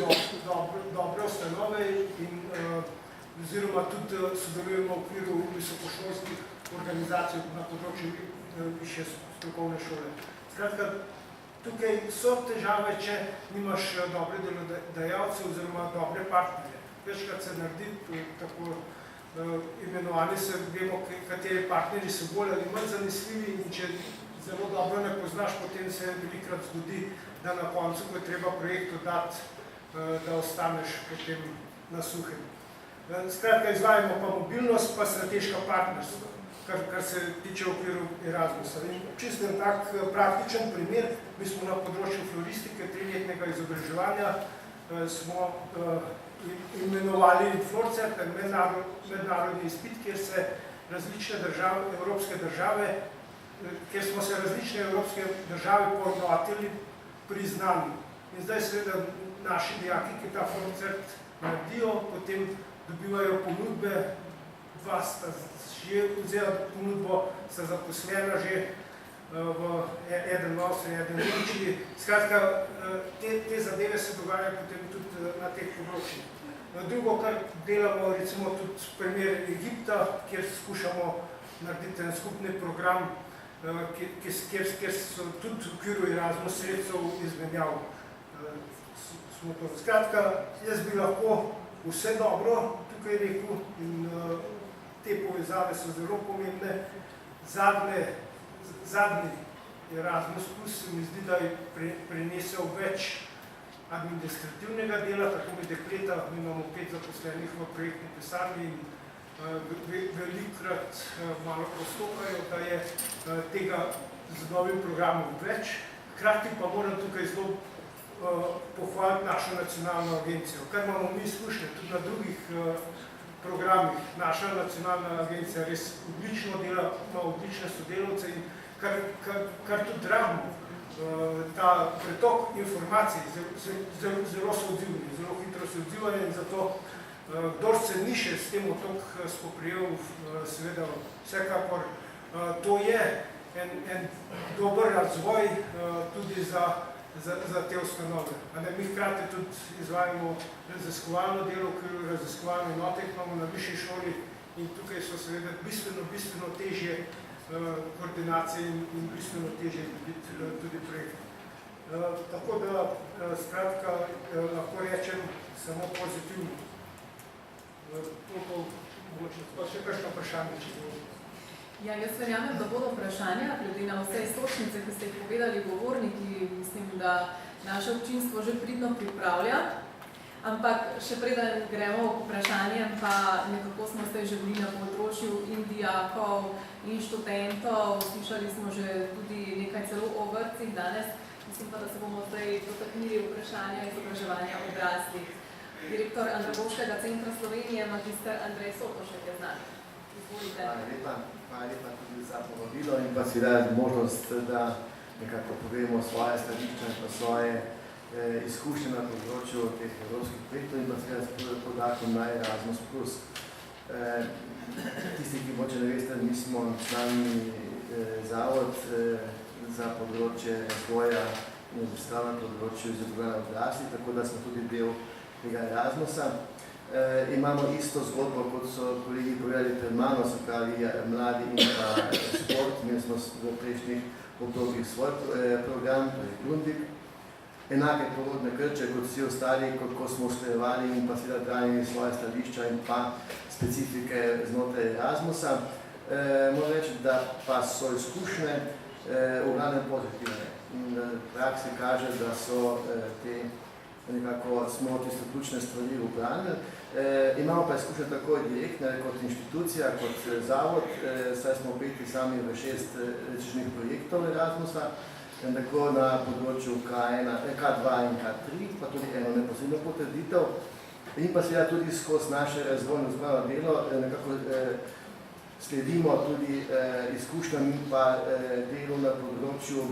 dobre ustanove oziroma tudi sodelujemo v okviru visokošolskih organizacij na področju višje strokovne šole. Skratka, tukaj so težave, če nimaš dobre delodajalce oziroma dobre partnerje. Večkrat se naredi tako imenovani, se vemo, kateri partnerji so bolj ali manj zanesljivi in če zelo dobro ne poznaš, potem se velikokrat zgodi, da na koncu, ko je treba projekt oddati, da ostaneš potem na suhem. Skratka, izvajamo pa mobilnost, pa strateška partnerstva, kar se tiče v okviru Erasmusa. In čisto en tak praktičen primer, mi smo na področju floristike, 3-letnega izobraževanja, smo imenovali Florcert, mednarodni izpit, kjer se različne evropske države, kjer smo se različne evropske države poenotili pri znanju. In zdaj seveda naši dijaki, ki ta Florcert naredijo, potem dobivajo ponudbe, dva sta že vzela ponudbo, sta zaposlena že eden v Avstriji, eden v Nemčiji. Skratka, te zadeve se dogajajo potem tudi na teh področjih. Drugo, kar delamo, recimo tudi primer Egipta, kjer skušamo narediti en skupni program, kjer so tudi v okviru Erasmus sredstev izmenjav. Skratka, jaz bi lahko vse dobro tukaj rekel in te povezave so zelo pomembne. Zadnji Erasmus Plus se mi zdi, da je prinesel več administrativnega dela, tako mi dekleta, mi imamo 5 zaposlenih v projektni pisarni in velikokrat malo postopajo, da je tega z novim programom več. Hkrati pa moram tukaj zelo pohvaliti našo nacionalno agencijo, kar imamo mi izkušnje tudi na drugih programih. Naša nacionalna agencija res odlično dela, ima odlične sodelavce in kar tudi rabimo. Ta pretok informacij zelo so odzivni, zelo hitro se odzivajo in zato kdor se ni še s tem otok spoprijel, seveda vsekakor to je en dober razvoj tudi za te ustanove. Mi hkrati tudi izvajamo raziskovalno delo, ker raziskovalne enote imamo na višji šoli in tukaj so seveda bistveno težje koordinacije in bistveno težje tudi projekte. Tako da, skratka, lahko rečem samo pozitivno. Pa še kakšno vprašanje, če bo. Ja, jaz verjamem, da bodo vprašanja, glede na vse istočnice, ki ste jih povedali govorniki, mislim, da naše občinstvo že pridno pripravlja. Ampak še preden gremo v vprašanje, pa nekako smo se že bili na področju in dijakov in študentov, slišali smo že tudi nekaj celo o vrtcih danes, mislim pa, da se bomo zdaj dotaknili vprašanja izobraževanja odraslih. Direktor Andragoškega centra Slovenije, magister Andrej Sotošek je z nami. Izvolite. Hvala lepa tudi za povabilo in pa seveda možnost, da nekako povemo svoje stališče in pa svoje izkušnje na področju teh evropskih projektov in pa seveda s poudarkom na Erasmus+. Tisti, ki moče ne veste, mi smo nacionalni zavod za področje razvoja in obiskava na področju izobraževanja odraslih, tako da smo tudi del tega Erasmusa. Imamo isto zgodbo, kot so kolegi povedali pred mano, se pravi mladi in pa šport. Mi smo v prejšnjih obdobjih svoj program, to je Grundig. Enake porodne krče kot vsi ostali, ko smo usklajevali in pa seveda branili svoje stališča in pa specifike znotraj Erasmusa. Moram reči, da pa so izkušnje v glavnem pozitivne. In v praksi kaže, da so te nekako smo tiste ključne stvari ubranili. Imamo pa izkušnje tako direktne kot inštitucija, kot zavod, saj smo upeti sami v 6 različnih projektov Erasmusa, tako na področju K2 in K3, pa tudi eno neposredno potrditev. In pa seveda tudi skozi naše razvojno vzgojno delo nekako sledimo tudi izkušnjam in pa delu na področju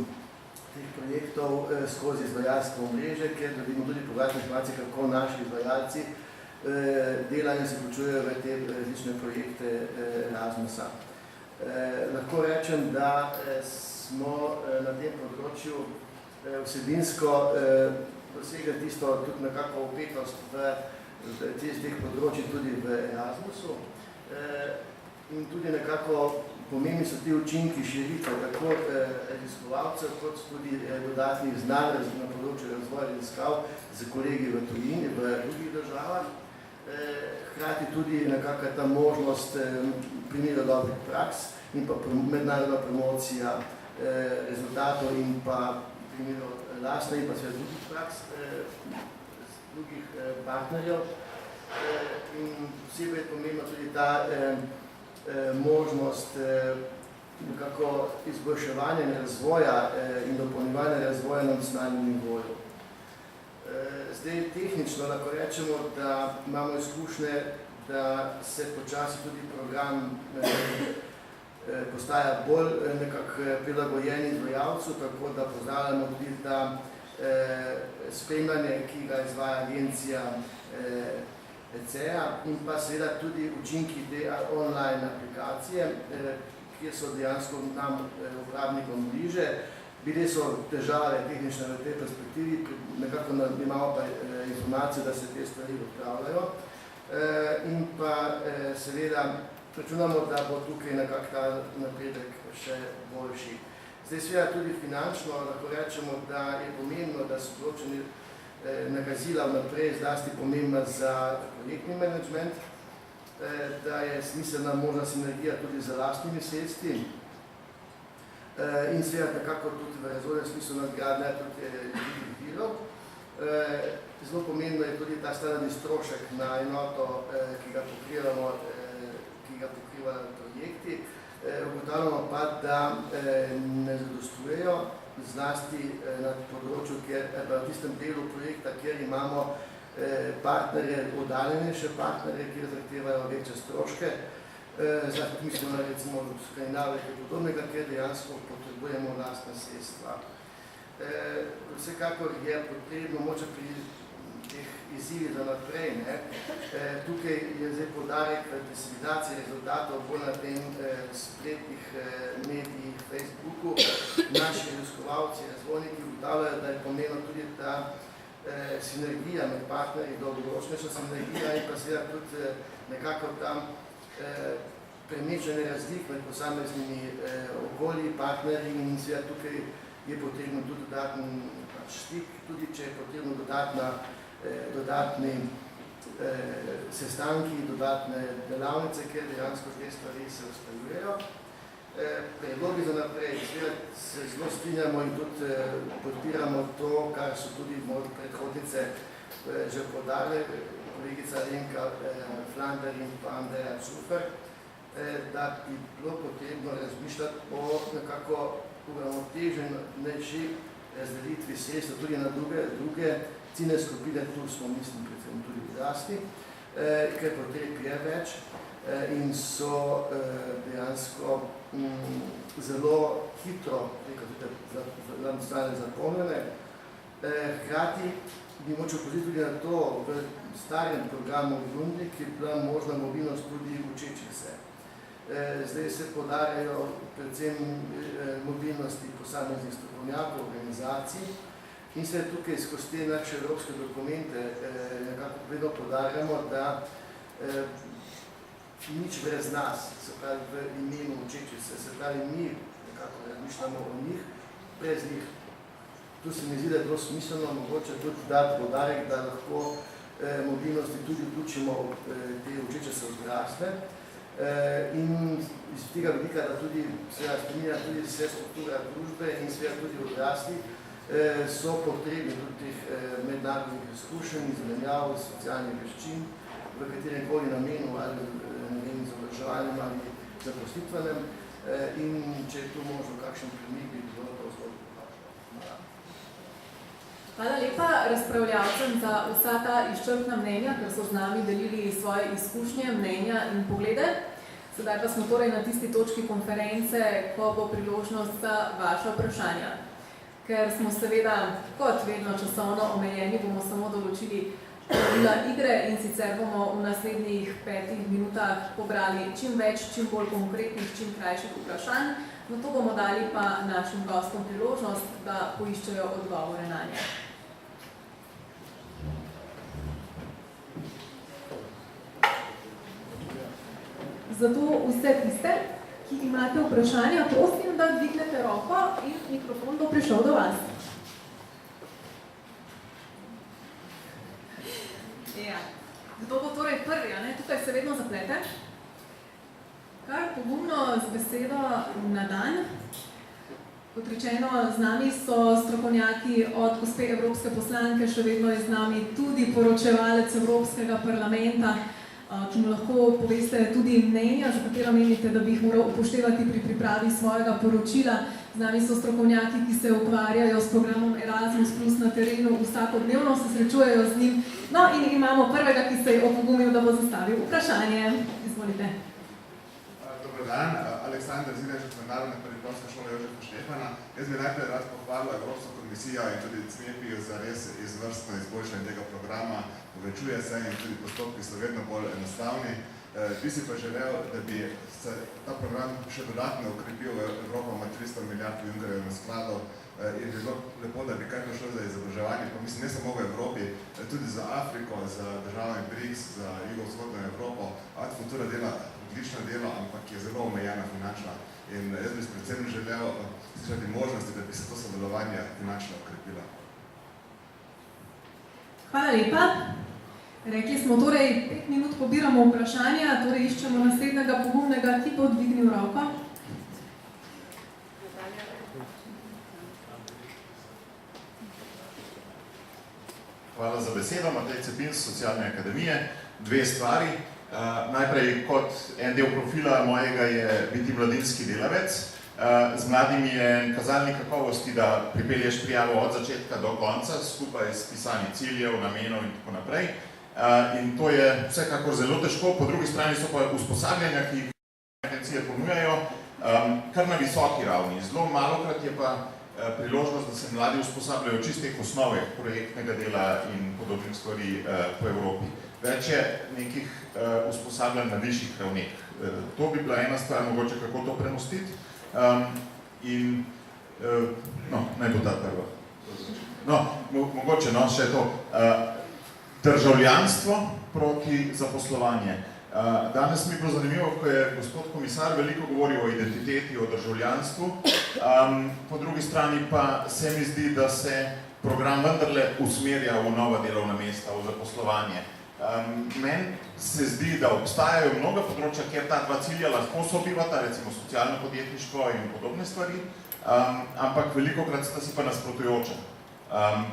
teh projektov skozi izvajalsko omrežje, kjer dobimo tudi povratne informacije, kako naši izvajalci delajo in se vključujejo v te različne projekte Erasmusa. Lahko rečem, da smo na tem področju vsebinsko dosegli tisto tudi nekako upetost v teh področjih tudi v Erasmusu. In tudi nekako pomembni so ti učinki širitve tako raziskovalcev, kot tudi dodatnih znanj na področju razvoja raziskav z kolegi v tujini, v drugih državah. Hkrati tudi nekako ta možnost primera dobrih praks in pa mednarodna promocija rezultatov in pa primerov lastne in pa seveda drugih praks, drugih partnerjev. In posebej je pomembna tudi ta možnost nekako izboljševanja in razvoja in dopolnjevanja razvoja na nacionalnem nivoju. Zdaj, tehnično lahko rečemo, da imamo izkušnje, da se počasi tudi program postaja bolj nekako prilagojen izvajalcu, tako da pozdravljamo tudi ta spremljanje, ki ga izvaja agencija ECEA in pa seveda tudi učinki te online aplikacije, kjer so dejansko nam uporabnikom bliže. Bile so težave tehnične v tej perspektivi, nekako imamo pa informacijo, da se te stvari odpravljajo. In pa seveda računamo, da bo tukaj nekako ta napredek še boljši. Zdaj seveda tudi finančno lahko rečemo, da je pomembno, da so določeni nakazila vnaprej zlasti pomembna za projektni menedžment, da je smiselna možna sinergija tudi z lastnimi sredstvi in seveda nekako tudi v razvojnem smislu nadgradnja tudi drugih virov. Zelo pomembno je tudi ta standardni strošek na enoto, ki ga pokrivajo projekti. Ugotavljamo pa, da ne zadostujejo, zlasti na področju, v tistem delu projekta, kjer imamo partnerje, oddaljenejše partnerje, kjer zahtevajo večje stroške. Zdaj, mislimo na recimo Skandinavije, kaj podobnega, kjer dejansko potrebujemo lastna sredstva. Vsekakor je potrebno moče pri teh izzivih za naprej. Tukaj je zdaj poudarek v diseminaciji rezultatov bolj na tem spletnih medijih, Facebooku. Naši raziskovalci, razvojniki ugotavljajo, da je pomembno tudi ta sinergija med partnerji, dolgoročnejša sinergija in pa seveda tudi nekako tam premečene razlik med posameznimi okolji, partnerji in seveda tukaj je potrebno tudi dodatni stik, tudi če je potrebno dodatni sestanki, dodatne delavnice, kjer dejansko te stvari se usklajujejo. Predlogi za naprej, seveda se zelo strinjamo in tudi podpiramo to, kar so tudi moje predhodnice že poudarili, kolegica Alenka Flander in pa Andreja Čufer, da bi bilo potrebno razmišljati o nekako uravnoteženejši razdelitvi sredstev tudi na druge ciljne skupine, tu smo, mislim, predvsem tudi odrasli, ker potreb je več in so dejansko zelo hitro, zapomnjene. Hkrati bi moče opoziti tudi na to, v starem programu Grundi, ki je bila možna mobilnost tudi učečih se. Zdaj se podarjajo predvsem mobilnosti posameznih strokovnjakov, organizacij in se tukaj skozi te naše evropske dokumente nekako vedno podarjamo, da nič brez nas, se pravi v imenu učečih se pravi mi nekako razmišljamo o njih, brez njih. Tu se mi zdi, da je bilo smiselno mogoče tudi dati poudarek, da lahko mobilnosti tudi vključimo te učeče se odrasle in iz tega vidika, da tudi se spreminja tudi vse struktura družbe in seveda tudi odrasli so potrebni tudi teh mednarodnih izkušenj, izmenjav, socialnih veščin, v katerem koli namenu ali izobraževalnem ali zaposlitvenem in če je tu možno kakšen premik, bi bilo to zelo dobrodošlo. Hvala lepa razpravljavcem za vsa ta izčrpna mnenja, ker so z nami delili svoje izkušnje, mnenja in poglede. Sedaj pa smo torej na tisti točki konference, ko bo priložnost za vaša vprašanja. Ker smo seveda, kot vedno, časovno omejeni, bomo samo določili pravila igre in sicer bomo v naslednjih 5 minutah pobrali čim več, čim bolj konkretnih, čim krajših vprašanj. Nato bomo dali pa našim gostom priložnost, da poiščejo odgovore na nje. Zato vse tiste, ki imate vprašanja, prosim, da dvignete roko in mikrofon bo prišel do vas. Ja. Kdo bo torej prvi, a ne? Tukaj se vedno zaplete. Kar pogumno z besedo na dan. Kot rečeno, z nami so strokovnjaki od gospe evropske poslanke, še vedno je z nami tudi poročevalec Evropskega parlamenta, ki mu lahko poveste tudi mnenja, za katera menite, da bi jih moral upoštevati pri pripravi svojega poročila. Z nami so strokovnjaki, ki se ukvarjajo s programom Erasmus Plus na terenu, vsakodnevno se srečujejo z njim. No in imamo prvega, ki se je opogumil, da bo zastavil vprašanje. Izvolite. Dobar dan, Aleksandar Zinež, Mednarodna preddiplomska šola Jožefa Štefana. Jaz bi najprej rad pohvalil Evropsko komisijo in tudi CNEPI za res izvrstno izboljšanje tega programa. Povečuje se in tudi postopki so vedno bolj enostavni. Bi si pa želel, da bi se ta program še dodatno ukrepil. Evropa ima 300 milijard Junckerjevih skladov. Je bilo lepo, da bi kaj prišlo za izobraževanje, pa mislim, ne samo v Evropi, tudi za Afriko, za države BRICS, za jugovzhodno Evropo. Ad Futura dela odlično delo, ampak je zelo omejena finančna. In jaz bi predvsem želel slišati možnosti, da bi se to sodelovanje finančno ukrepilo. Hvala lepa. Rekli smo torej, 5 minut pobiramo vprašanja, torej iščemo naslednjega pogumnega, ki bo dvignil roko. Hvala za besedo, Matej Cepin z Socialne akademije. Dve stvari. Najprej, kot en del profila mojega je biti mladinski delavec. Z mladimi je kazalnik kakovosti, da pripelješ prijavo od začetka do konca, skupaj s pisanjem ciljev, namenov in tako naprej. In to je vsekakor zelo težko. Po drugi strani so pa usposabljanja, ki jih agencije ponujajo, kar na visoki ravni. Zelo malokrat je pa priložnost, da se mladi usposabljajo čistih osnovah projektnega dela in podobnih stvari po Evropi. Več je nekih usposabljanj na višjih ravneh. To bi bila ena stvar, mogoče kako to premostiti. In, naj bo ta prva. Mogoče, še to. Državljanstvo proti zaposlovanje. Danes mi je bilo zanimivo, ko je gospod komisar veliko govoril o identiteti, o državljanstvu. Po drugi strani pa se mi zdi, da se program vendarle usmerja v nova delovna mesta, v zaposlovanje. Meni se zdi, da obstajajo mnoga področja, kjer ta dva cilja lahko sobivata, recimo socialno podjetništvo in podobne stvari, ampak velikokrat sta si pa nasprotujoča.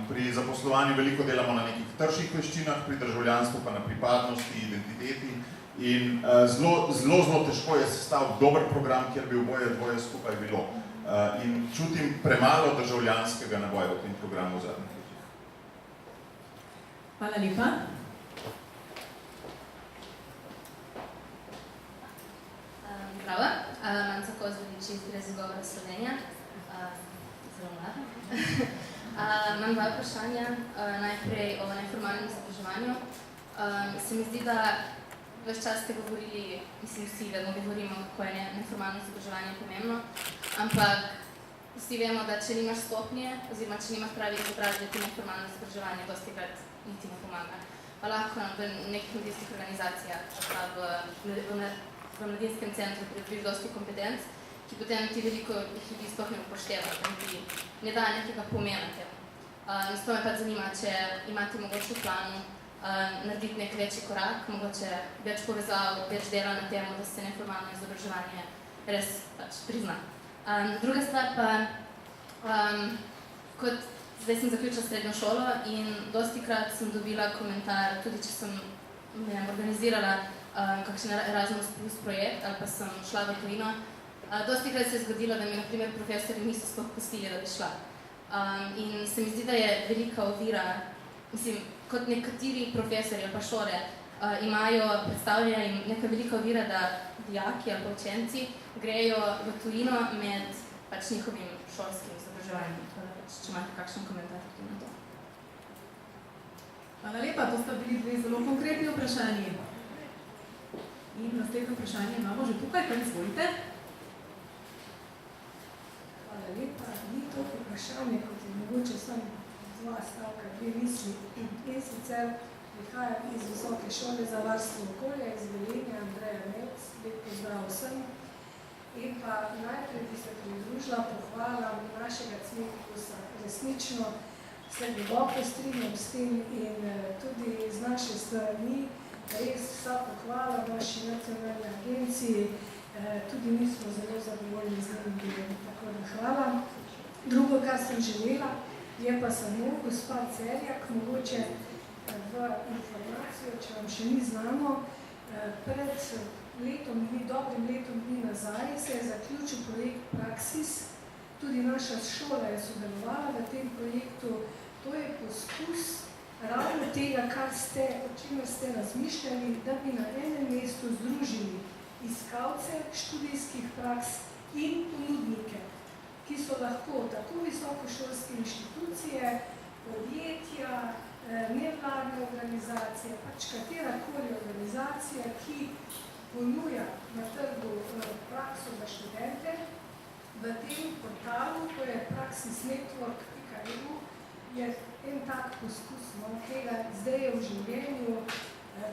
Pri zaposlovanju veliko delamo na nekih trših veščinah, pri državljanstvu pa na pripadnosti, identiteti. In zelo težko je sestaviti dober program, kjer bi oboje dvoje skupaj bilo. In čutim premalo državljanskega naboja v tem programu v zadnjih letih. Hvala lepa. Zdravo, Manca Kozlovič iz Razgovora Slovenija. Zelo mlada. Imam dva vprašanja. Najprej o neformalnem izobraževanju. Se mi zdi, da ves čas ste govorili, mislim, vsi vedno govorimo, kako je neformalno izobraževanje pomembno, ampak vsi vemo, da če nimaš stopnje, oziroma če nimaš pravi izobrazbe, ti neformalno izobraževanje dostikrat niti ne pomaga. Pa lahko v nekih mladinskih organizacijah, v mladinskem centru pridobiš dosti kompetenc, ki potem ti veliko ljudi sploh ne upošteva, da ti ne da nekega pomena temu. Zato me pa zanima, če imate mogoče v planu narediti nek večji korak, mogoče več povezav, več dela na temo, da se neformalno izobraževanje res prizna. Druga stvar pa, kot zdaj sem zaključila srednjo šolo in dostikrat sem dobila komentar, tudi če sem organizirala kakšen Erasmus Plus projekt ali pa sem šla v tujino, dostikrat se je zgodilo, da mi na primer profesori niso sploh pustili, da bi šla. In se mi zdi, da je velika ovira, mislim, kot nekateri profesori ali pa šole imajo predstavljena in neka velika ovira, da dijaki ali pa učenci grejo v tujino med njihovim šolskim izobraževanjem. Če imate kakšen komentar tudi na to. Hvala lepa, to sta bili dve zelo konkretni vprašanji. In naslednje vprašanje imamo že tukaj, pa izvolite. Hvala lepa. Ni toliko vprašanje, kot je mogoče samo dva stavka, dve misli. In sicer prihajam iz Visoke šole za varstvo okolja, iz Velenja, Andreja Mec, lep pozdrav vsem. In pa najprej bi se pridružila pohvalam našega Cmetiusa. Resnično se globoko strinjam s tem in tudi z naše strani res vsa pohvala naši nacionalni agenciji. Tudi mi smo zelo zadovoljni z njim delom, tako da hvala. Drugo, kar sem želela, je pa samo gospa Cerjak, mogoče v informacijo, če vam še ni znano, pred dobrim letom dni nazaj se je zaključil projekt Praxis. Tudi naša šola je sodelovala v tem projektu. To je poskus ravno tega, o čemer ste razmišljali, da bi na enem mestu združili iskalce študijskih praks in ponudnike, ki so lahko tako visokošolske inštitucije, podjetja, nevladne organizacije, katerakoli organizacija, ki ponuja na trgu prakso za študente. V tem portalu, to je praxisnetwork.eu, je en tak poskus tega, zdaj je v življenju,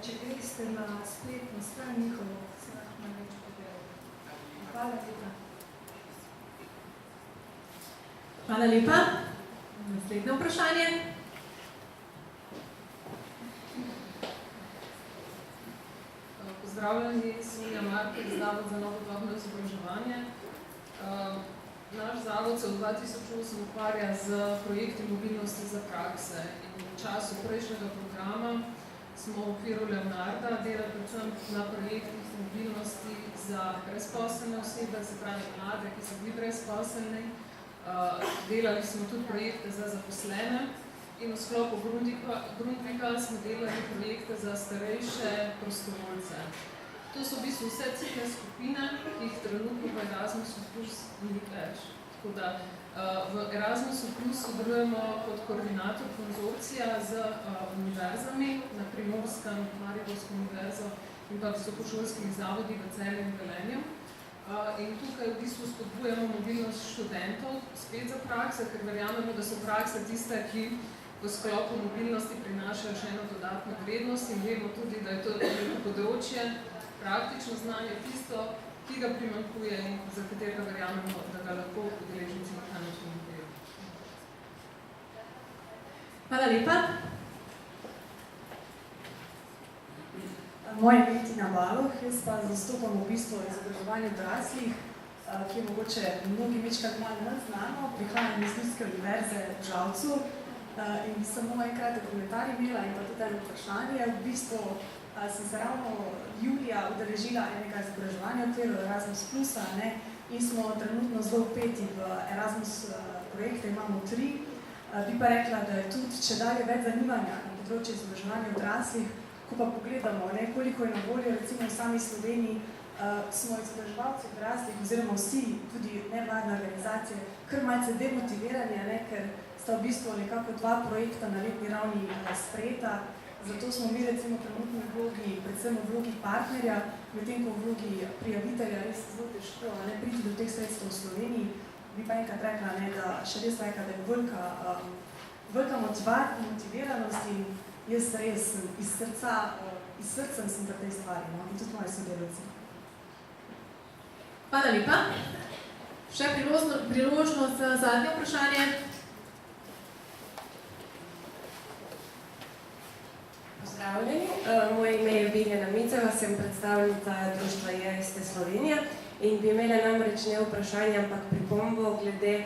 če greste na spletno stran njihovo, se lahko več povedali. Hvala lepa. Hvala lepa. Naslednje vprašanje. Pozdravljeni, Sonja Markec, Zavod za novodobno izobraževanje. Naš zavod se v 2008 ukvarja z projekti mobilnosti za prakse in v času prejšnjega programa smo v okviru Leonarda delali predvsem na projektih mobilnosti za brezposelne osebe, se pravi mlade, ki so bili brezposelni. Delali smo tudi projekte za zaposlene in v sklopu Grundvika smo delali projekte za starejše prostovoljce. To so v bistvu vse ciljne skupine, ki jih trenutno v Erasmusu Plus ni več. Tako da v Erasmusu Plus sodelujemo kot koordinator konzorcija z univerzami, na Primorskem, Mariborskem univerzo in pa visokošolskih zavodih v Celju in Velenju. In tukaj v bistvu spodbujamo mobilnost študentov spet za prakse, ker verjamemo, da so prakse tiste, ki v sklopu mobilnosti prinašajo še eno dodatno vrednost in vemo tudi, da je to področje praktično znanje tisto, ki ga primanjkuje in za katerega verjamemo, da ga lahko udeleženci na ta način dobijo. Hvala lepa. Moje ime je Tina Baloh, jaz pa zastopam v bistvu izobraževanje odraslih, ki je mogoče mnogi večkrat malo manj znano. Prihajam iz Ljudske univerze v Žalcu In bi samo en kratek komentar imela in pa tudi eno vprašanje. V bistvu sem se ravno julija udeležila enega izobraževanja v okviru Erasmus Plusa, ne, in smo trenutno zelo vpeti v Erasmus projekte, imamo 3. Bi pa rekla, da je tudi če dalje več zanimanja na področju izobraževanja odraslih, ko pa pogledamo, ne, koliko je na voljo, recimo v sami Sloveniji, smo izobraževalci odraslih oziroma vsi, tudi nevladne organizacije, kar malce demotivirani, ne, ker sta v bistvu nekako 2 projekta na letni ravni sprejeta. Zato smo mi recimo trenutno v vlogi, predvsem v vlogi partnerja, medtem ko v vlogi prijavitelja res zelo težko priti do teh sredstev v Sloveniji. Bi pa enkrat rekla, ne, da še res rekla, da je velika motiviranost in jaz res iz srcem sem pri tej stvari, no, in tudi moji sodelavci. Hvala lepa. Še priložnost za zadnje vprašanje. Pozdravljeni, moje ime je Biljana Miceva, sem predstavnica društva JST Slovenija in bi imela namreč ne vprašanje, ampak pripombo glede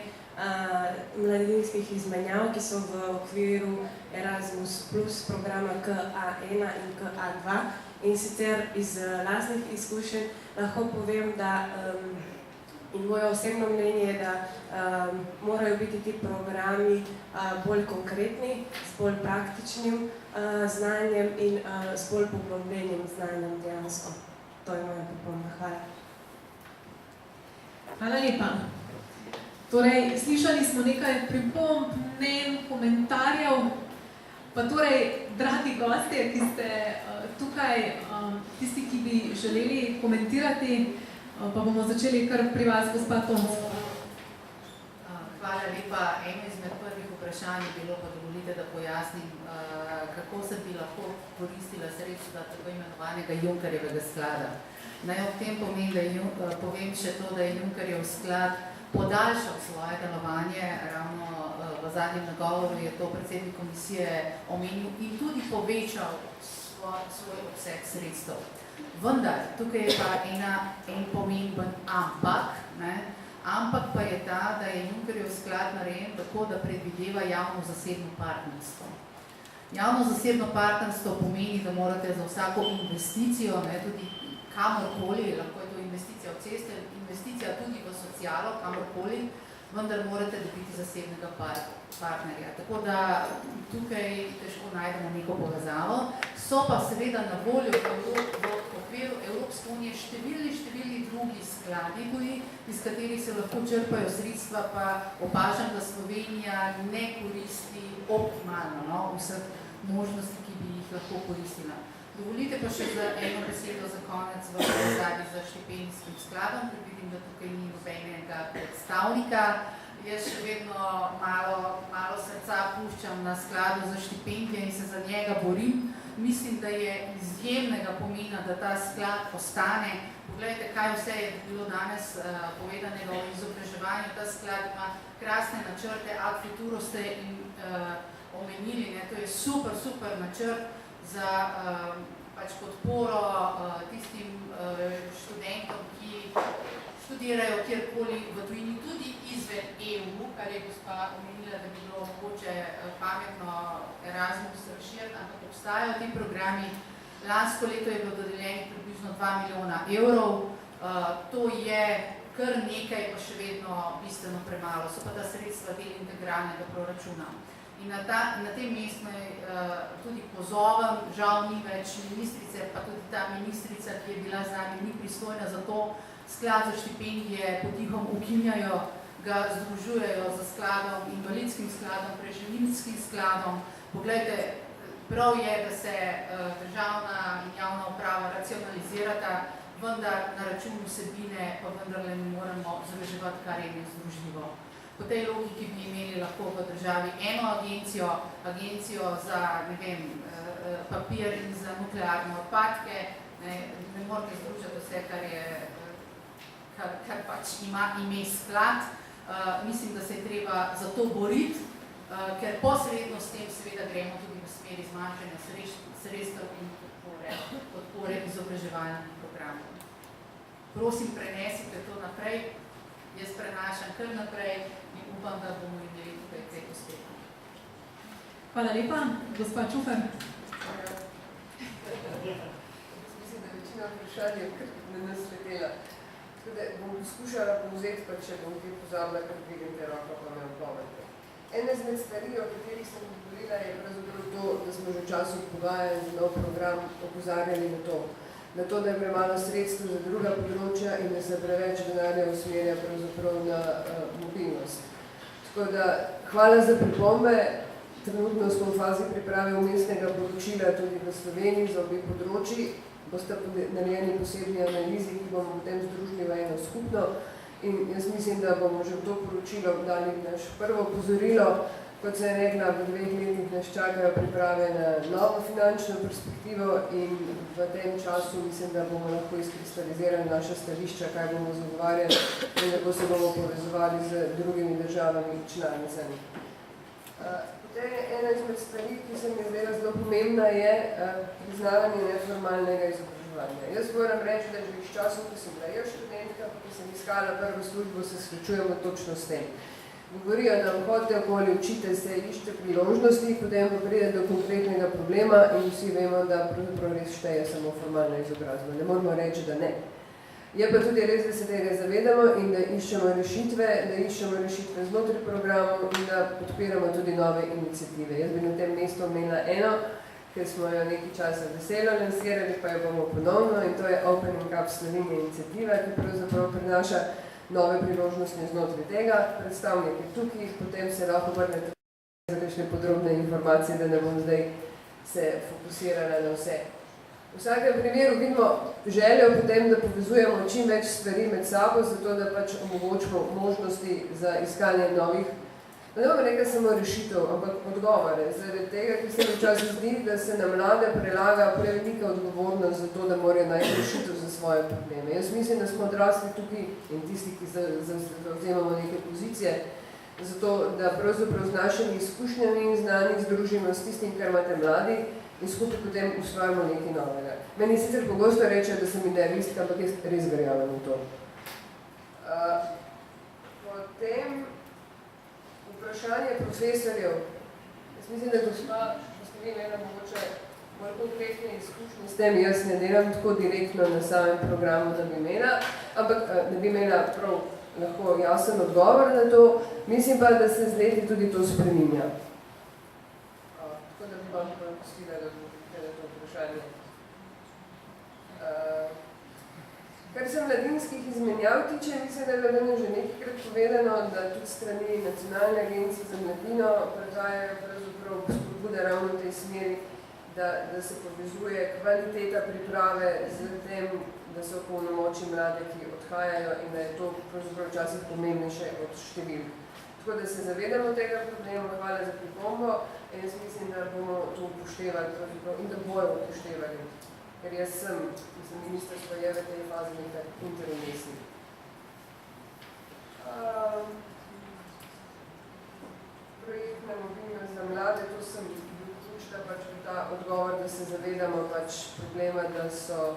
mladinskih izmenjav, ki so v okviru Erasmus Plus programa KA1 in KA2. In sicer iz lastnih izkušenj lahko povem, da in moje osebno mnenje je, da morajo biti ti programi bolj konkretni, s bolj praktičnim znanjem in s bolj poglobljenim znanjem dejansko. To je moja pripomba. Hvala. Hvala lepa. Torej, slišali smo nekaj pripomb, mnenj, komentarjev. Pa torej, dragi gostje, ki ste tukaj, tisti, ki bi želeli komentirati, pa bomo začeli kar pri vas, gospa Tomska. Hvala lepa. Eno izmed prvih vprašanj je bilo, pa dovolite, da pojasnim, kako se bi lahko koristila sredstva tako imenovanega Junckerjevega sklada. Naj ob tem povem še to, da je Junckerjev sklad podaljšal svoje delovanje, ravno v zadnjem nagovoru je to predsednik komisije omenil in tudi povečal svoj obseg sredstev. Vendar, tukaj je pa en pomemben ampak, ampak pa je ta, da je Junckerjev sklad narejen tako, da predvideva javno-zasebno partnerstvo. Javno-zasebno partnerstvo pomeni, da morate za vsako investicijo, tudi kamorkoli, lahko je to investicija v ceste, investicija tudi v socialo, kamorkoli, vendar morate dobiti zasebnega partnerja. Tako da tukaj težko najdemo neko povezavo. So pa seveda na voljo v okviru Evropske unije številni drugi skladi, iz katerih se lahko črpajo sredstva, pa opažam, da Slovenija ne koristi optimalno vseh možnosti, ki bi jih lahko koristila. Dovolite pa še za eno besedo za konec v povezavi z štipendijskim skladom, ker vidim, da tukaj ni nobenega predstavnika. Jaz še vedno malo srca puščam na skladu za štipendije in se za njega borim. Mislim, da je izjemnega pomena, da ta sklad ostane. Poglejte, kaj vse je bilo danes povedanega o izobraževanju. Ta sklad ima krasne načrte, Ad Futuro ste omenili, to je super načrt za podporo tistim študentom, ki študirajo kjerkoli v tujini, tudi izven EU, kar je gospa omenila, da bi bilo mogoče pametno Erasmus razširiti, ampak obstajajo ti programi. Lansko leto je bilo dodeljenih približno 2 milijona evrov. To je kar nekaj, pa še vedno bistveno premalo. So pa ta sredstva del integralnega proračuna. In na tem mestu tudi pozovem, žal ni več ministrice, pa tudi ta ministrica, ki je bila z nami, ni pristojna za to, sklad za štipendije potihom ukinjajo, ga združujejo z skladom, invalidskim skladom, preživninskim skladom. Poglejte, prav je, da se državna in javna uprava racionalizirata, vendar na račun vsebine pa vendarle ne moremo združevati, kar je nezdružljivo. Po tej logiki bi imeli lahko v državi eno agencijo za, papir in za nuklearne odpadke, ne morate združiti vse, kar pač ima ime sklad. Mislim, da se je treba za to boriti, ker posredno s tem seveda gremo tudi v smeri zmanjšanja sredstev in podpore izobraževalnih programov. Prosim, prenesite to naprej, jaz prenašam kar naprej in upam, da bomo imeli tukaj kaj uspeti. Hvala lepa. Gospa Čufer. Mislim, da večina vprašanj je na nas letela. Tako da bom poskušala povzeti, pa če bom kaj pozabila, ker dvigate roko, pa me odgovorite. Ena izmed stvari, o katerih sem govorila, je pravzaprav to, da smo že v času pogajanj za nov program opozarjali na to, da je premalo sredstev za druga področja in da se preveč denarja usmerja pravzaprav na mobilnost. Tako da, hvala za pripombe. Trenutno smo v fazi priprave vmesnega poročila tudi v Sloveniji za obe področji. Boste narejeni posebni analizi, ki bomo potem združili v eno skupno. In jaz mislim, da bomo že v to poročilo dali naš prvo opozorilo. Kot se je rekla, v 2 letih nas čakajo priprave na novo finančno perspektivo in v tem času mislim, da bomo lahko izkristalizirali naše stališča, kaj bomo zagovarjali in kako se bomo povezovali z drugimi državami članicami. Potem ena izmed stvari, ki se mi zdela zelo pomembna, je priznavanje neformalnega izobraževanja. Jaz moram reči, da že iz časov, ko sem bila študentka, ko sem iskala prvo službo, se srečujemo točno s tem. Govorijo nam, hodite okoli, učite se, iščete priložnosti, potem pa pride do konkretnega problema in vsi vemo, da pravzaprav res šteje samo formalna izobrazba. Ne moramo reči, da ne. Je pa tudi res, da se tega zavedamo in da iščemo rešitve znotraj programov in da podpiramo tudi nove iniciative. Jaz bi na tem mestu omenila eno, ker smo jo nekaj časa veselo lansirali, pa jo bomo ponovno, in to je Opening Up Slovenija iniciativa, ki pravzaprav prinaša nove priložnosti znotraj tega. Predstavnik je tukaj, potem se lahko vrnete za kakšne podrobne informacije, da ne bom zdaj se fokusirala na vse. V vsakem primeru vidimo željo potem, da povezujemo čim več stvari med sabo, zato da pač omogočimo možnosti za iskanje novih, ne bom rekla samo rešitev, ampak odgovore. Zaradi tega, ker se včasih zdi, da se na mlade prelaga prevelika odgovornost za to, da morajo najti rešitev za svoje probleme. Jaz mislim, da smo odrasli tukaj in tisti, ki zavzemamo neke pozicije, zato da pravzaprav z našimi izkušnjami in znanji združimo s tistim, kar imate mladi, in skupaj potem ustvarimo nekaj novega. Meni sicer pogosto rečejo, da sem idealistka, ampak jaz res verjamem v to. Potem vprašanje profesorjev. Jaz mislim, da gospa, ko ste vi imela mogoče bolj konkretne izkušnje s tem, jaz ne delam tako direktno na samem programu, da bi imela prav lahko jasen odgovor na to. Mislim pa, da se z leti tudi to spreminja. Tako da bi vam pustila, da odgovorite na to vprašanje. Kar se mladinskih izmenjav tiče, mislim, da je bilo že nekajkrat povedano, da tudi strani Nacionalne agencije za mladino predvajajo pravzaprav spodbude ravno v tej smeri, da se povezuje kvaliteta priprave z tem, da se opolnomoči mlade, ki odhajajo in da je to pravzaprav včasih pomembnejše od števil. Tako da se zavedamo tega problema, hvala za pripombo in jaz mislim, da bomo to upoštevali in da bojo upoštevali. Ker jaz sem, ministrstvo je v tej fazi nekaj interumestni. Projektna mobilnost za mlade, to sem vključila pač v ta odgovor, da se zavedamo pač problema, da so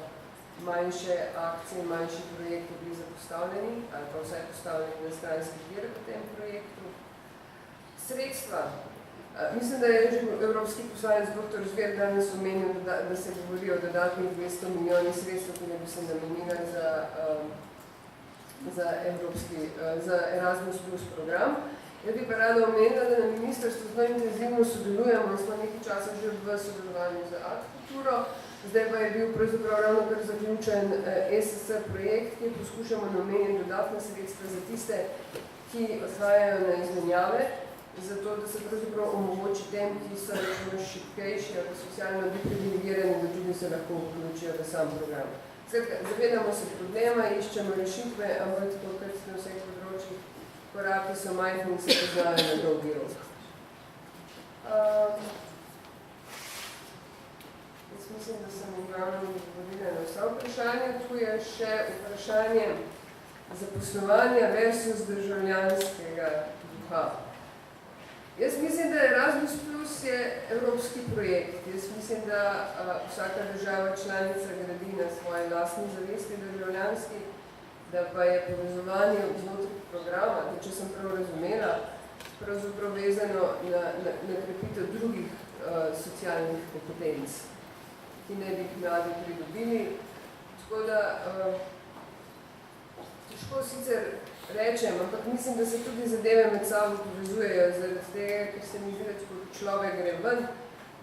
manjše akcije, manjši projekti bili zapostavljeni, ali pa vsaj postavljeni na stranski vir v tem projektu. Sredstva. Mislim, da je evropski poslanec dr. Zver danes omenil, da se govori o dodatnih 200 milijonih sredstev, ki ne bi se namenila za Erasmus Plus program. Jaz bi pa rada omenila, da na ministrstvu zelo intenzivno sodelujemo, smo nekaj časa že v sodelovanju z Artkulturo, zdaj pa je bil pravzaprav ravno kar zaključen ESS projekt, ki poskušamo nameniti dodatna sredstva za tiste, ki odhajajo na izmenjave, zato da se pravzaprav omogoči tem, ki so rečeno šibkejši ali socialno deprivilegirani, da tudi se lahko vključijo v sam program. Zavedamo se problema, iščemo rešitve, ampak tako, kot na vseh področjih, koraki so majhni in se poznajo na dolgi rok. Jaz mislim, da sem v glavnem odgovorila na vsa vprašanja. Tu je še vprašanje zaposlovanja versus državljanskega duha. Jaz mislim, da Erasmus Plus je evropski projekt. Jaz mislim, da vsaka država članica gradi na svoje lastni zavesti državljanski, da pa je povezovanje znotraj programa, če sem prav razumela, pravzaprav vezano na krepitev drugih socialnih kompetenc, ki ne bi mladi pridobili. Tako da težko sicer rečem, ampak mislim, da se tudi zadeve med sabo povezujejo, zaradi tega, ker se mi zdi, da človek gre ven,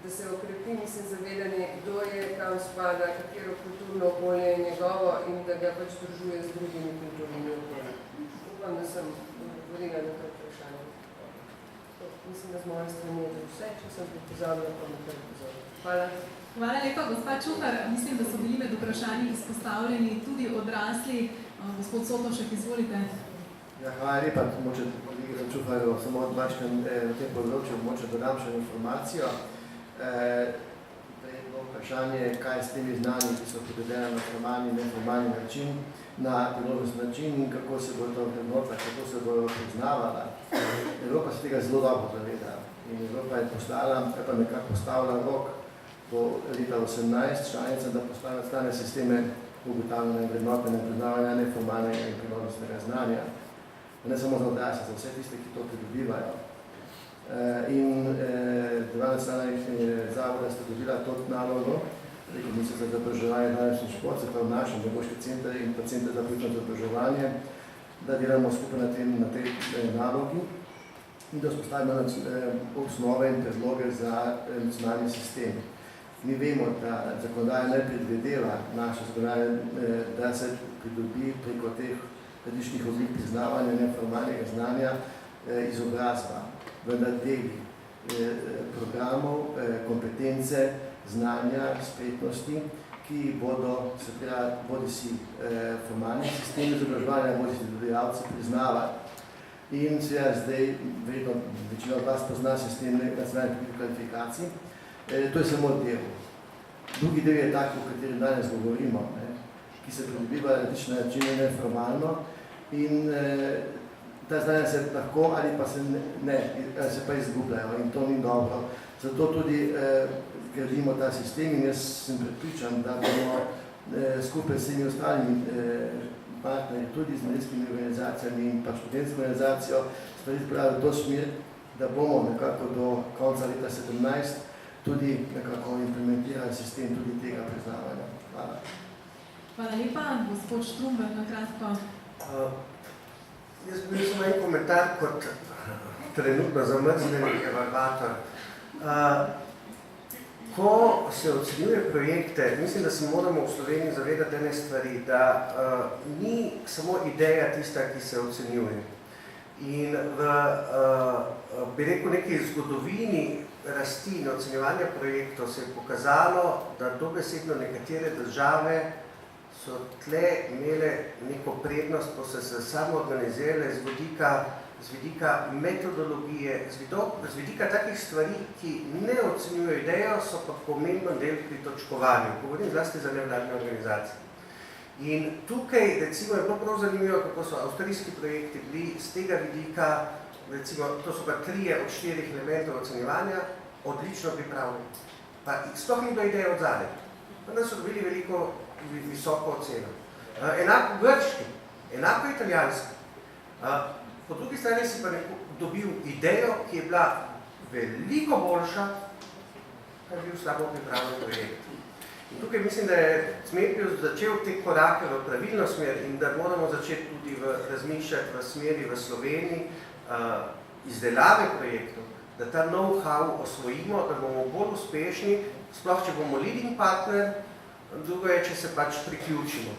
da se okrepi, mislim, zavedanje, kdo je, kam spada, katero kulturno okolje je njegovo in da ga pač združuje z drugimi kulturnimi okolji. Upam, da sem odgovorila na to vprašanje. Mislim, da z moje strani je vse, če sem pozabila, pa me kar pozorila. Hvala. Hvala lepa, gospa Čufar. Mislim, da so bili med vprašanji izpostavljeni tudi odrasli. Gospod Sotošek, izvolite. Ja, hvala lepa, moče kolegiram Čufarju, samo odbačnem v tem področju, moče dodam še informacijo. Prej je bilo vprašanje, kaj s temi znanji, ki so pridobljena na formalni in neformalni način, na priložnostni način in kako se bo to vrednotila, kako se bo priznavala. Evropa se tega zelo dobro zaveda in Evropa je poslala, pa nekako postavila rok po leta 18 članica, da postavlja stane sisteme ugotavljanja in vrednotenja priznavanja neformalnega in priložnostnega znanja. Ne samo za odrasle, za vse tiste, ki to pridobivajo. In dva nacionalna zavoda sta dobila to nalogo, preko Ministrstva za izobraževanje, znanost in šport, se pravi naš pedagoški center in pa center za poklicno izobraževanje, da delamo skupaj na tej nalogi in da vzpostavimo osnove in predloge za nacionalni sistem. Mi vemo, da zakonodaja ne predvideva naša zakonodaja, da se pridobi preko teh različnih oblik priznavanja neformalnega znanja izobrazba, vendar deli programov, kompetence, znanja, spretnosti, ki bodo se bodisi formalni sistemi izobraževanja, bodisi delodajalci priznavali. In seveda zdaj verjetno večina od vas pozna sistem nacionalnih kvalifikacij. To je samo del. Drugi del je tak, o katerem danes govorimo, ki se pridobiva na različne načine neformalno in ta znanja se lahko ali pa se ne, se pa izgubljajo in to ni dobro. Zato tudi gradimo ta sistem in jaz sem prepričan, da bomo skupaj s vsemi ostalimi partnerji, tudi z mladinskimi organizacijami in pa študentsko organizacijo, stvari pripravili v to smer, da bomo nekako do konca leta 2017 tudi nekako implementirali sistem tudi tega priznavanja. Hvala. Hvala lepa. Gospod Štrumberg, na kratko. Jaz bi samo en komentar kot trenutno zamrznjeni evalvator. Ko se ocenjuje projekte, mislim, da se moramo v Sloveniji zavedati ene stvari, da ni samo ideja tista, ki se ocenjuje. In bi rekel, neki zgodovini rasti in ocenjevanja projektov se je pokazalo, da dobesedno nekatere države so tle imele neko prednost, ko so se samoorganizirale z vidika metodologije, z vidika takih stvari, ki ne ocenjujejo idejo, so pa pomemben del pri točkovanju. Govorim zlasti za nevladne organizacije. In tukaj, recimo, je bilo prav zanimivo, kako so avstrijski projekti bili z tega vidika, recimo, to so pa 3 od 4 elementov ocenjevanja, odlično pripravljeni. Pa sploh ni bilo ideje od zadaj. Vendar so dobili veliko visoko oceno. Enako grški, enako italijanski. Po drugi strani si pa dobil idejo, ki je bila veliko boljša, kar je bil slabo pripravljen projekt. In tukaj mislim, da je Cmepius začel te korake v pravilno smer in da moramo začeti tudi razmišljati v smeri v Sloveniji izdelave projektov, da ta know-how osvojimo, da bomo bolj uspešni, sploh če bomo leading partner, drugo je, če se pač priključimo.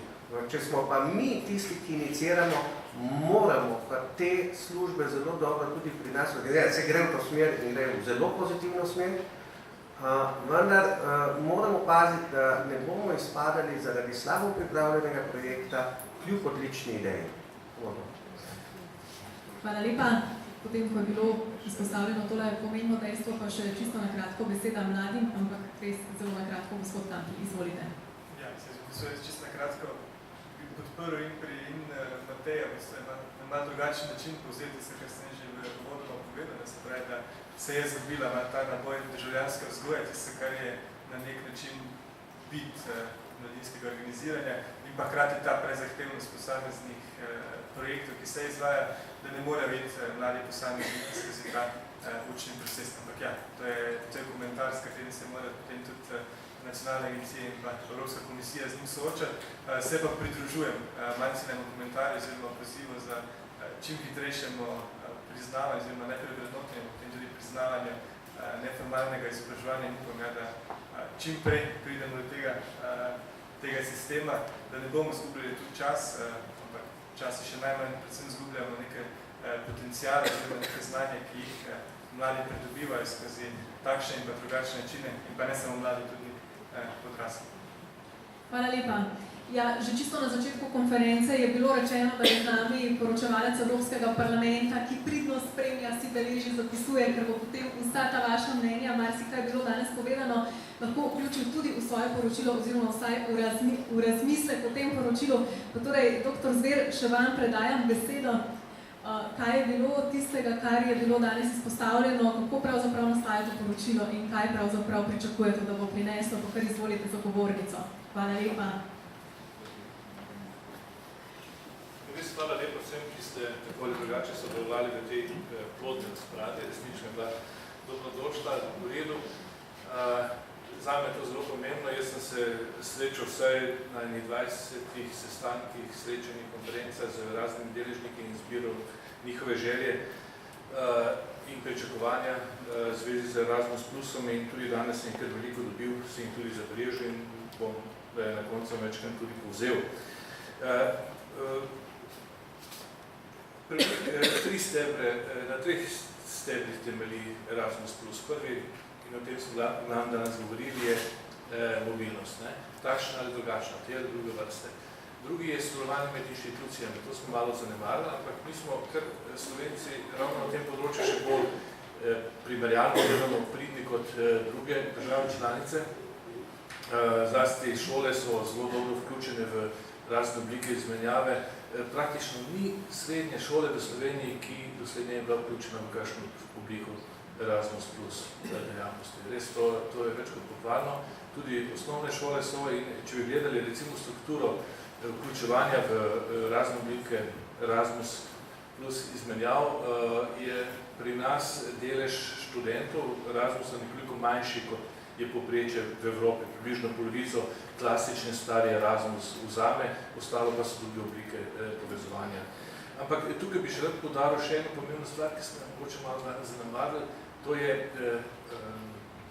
Če smo pa mi tisti, ki iniciramo, moramo pa te službe zelo dobro tudi pri nas organizirati. Se gre v to smer in gre v zelo pozitivno smer, vendar moramo paziti, da ne bomo izpadali zaradi slabo pripravljenega projekta kljub odlični ideji. Hvala lepa. Potem, ko je bilo izpostavljeno tole pomembno dejstvo, pa še čisto na kratko beseda mladim, ampak res zelo na kratko, gospod Kampi, izvolite. Ja, se čisto na kratko bi podprl in Mateja, na malo drugačen način povzeti se, kar sem že v uvodoma povedal, da se pravi, da se je zgubila ta naboj državljanske vzgoje, tisto, kar je na nek način biti mladinskega organiziranja in pa hkrati ta prezahtevnost posameznih projektov, ki se izvaja, da ne morejo iti mladi posamezniki skozi ta učni proces. Ampak ja, to je komentar, s katerim se mora potem tudi nacionalne agencije in pa Evropska komisija z njim soočati. Se pa pridružujem Mancinemu komentarju oziroma pozivu za čim hitrejšemu priznavanju oziroma najprej vrednotenju, potem tudi priznavanju neformalnega izobraževanja in upam, da čim prej pridemo do tega sistema, da ne bomo izgubljali tudi čas, ampak časi še najmanj predvsem izgubljamo nekaj potencijale oziroma nekaj znanja, ki jih mladi pridobivajo skozi takšne in pa drugačne načine in pa ne samo mladi, tudi odrasli. Hvala lepa. Ja, že čisto na začetku konference je bilo rečeno, da je z nami poročevalec Evropskega parlamenta, ki pridno spremlja, si beleži, zapisuje, ker bo potem vsa ta vaša mnenja, marsikaj je bilo danes povedano, lahko vključil tudi v svoje poročilo oziroma vsaj v razmislek o tem poročilu. Torej, dr. Zver, še vam predajam besedo. Kaj je bilo tistega, kar je bilo danes izpostavljeno, kako pravzaprav nastaja to poročilo in kaj pravzaprav pričakujete, da bo prineslo, pa kar izvolite za govornico. Hvala lepa. Res hvala lepa vsem, ki ste tako ali drugače sodelovali v tej plodni razpravi, resnično je bila dobrodošla v redu. Zame je to zelo pomembno, jaz sem se srečal vsaj na 20 sestankih, srečanih konferencah z raznimi deležniki in zbiral njihove želje in pričakovanja v zvezi z Erasmus Plusom in tudi danes sem kar veliko dobil, sem jih tudi zabeležil in bom na koncu večkrat tudi povzel. Na treh stebrih temelji Erasmus Plus. Prvi, in o tem smo nam danes govorili, je mobilnost. Takšna ali drugačna, te ali druge vrste. Drugi je sodelovanje med inštitucijami. To smo malo zanemarili, ampak mi smo kar Slovenci ravno na tem področju še bolj primerjalno gledano pridni kot druge države članice. Zlasti šole so zelo dobro vključene v razne oblike izmenjave. Praktično ni srednje šole v Sloveniji, ki doslej ne je bila vključena v kakšno obliko Erasmus Plus dejavnosti. Res, to je več kot pohvalno. Tudi osnovne šole so in če bi gledali recimo strukturo vključevanja v razne oblike Erasmus Plus izmenjav, je pri nas delež študentov Erasmusa nekoliko manjši, kot je povprečje v Evropi, približno polovico klasične stari Erasmus vzame, ostalo pa so druge oblike povezovanja. Ampak tukaj bi še rad poudaril še eno pomembno stvar, ki ste mogoče malo zanemarili, to je,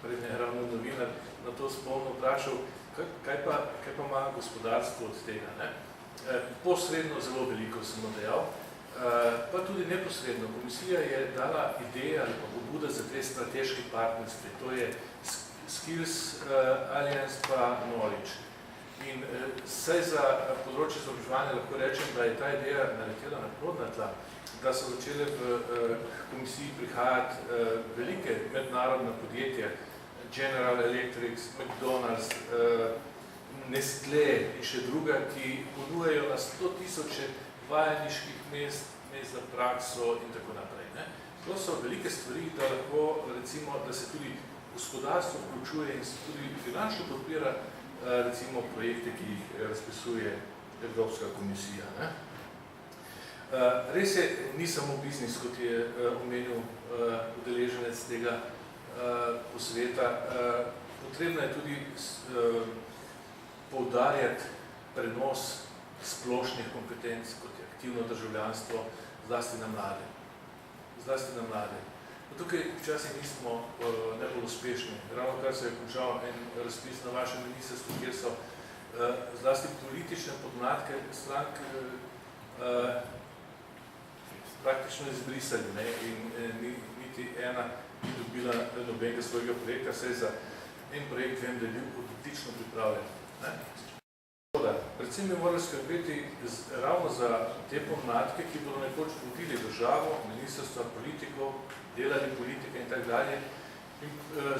prej me je ravno novinar na to spomnil vprašal, kaj pa ima gospodarstvo od tega. Posredno zelo veliko sem dejal, pa tudi neposredno. Komisija je dala ideje ali pa pobude za dve strateški partnerstvi, to je Skills Alliance pa Knowledge. In vsaj za področje izobraževanja lahko rečem, da je ta ideja naletela na plodna tla, da so začele v komisiji prihajati velike mednarodne podjetja, General Electric, McDonald's, Nestlé in še druga, ki ponujajo na 100.000 vajeniških mest za prakso in tako naprej. To so velike stvari, da lahko recimo, da se tudi gospodarstvo vključuje in se tudi finančno podpira recimo projekte, ki jih razpisuje Evropska komisija. Res je, ni samo biznis, kot je omenil udeleženec tega posveta. Potrebno je tudi poudarjati prenos splošnih kompetenc, kot je aktivno državljanstvo, zlasti na mlade. Tukaj včasih nismo najbolj uspešni. Ravno kar se je končal en razpis na vašem ministrstvu, kjer so zlasti politične podmladke strank praktično izbrisali in niti ena ni dobila nobenega svojega projekta, saj za en projekt vem, da je bil odlično pripravljen. Predvsem bi morali skrbeti ravno za te podmladke, ki bodo nekoč vodili državo, ministrstva, politikov, delali politike in tako dalje.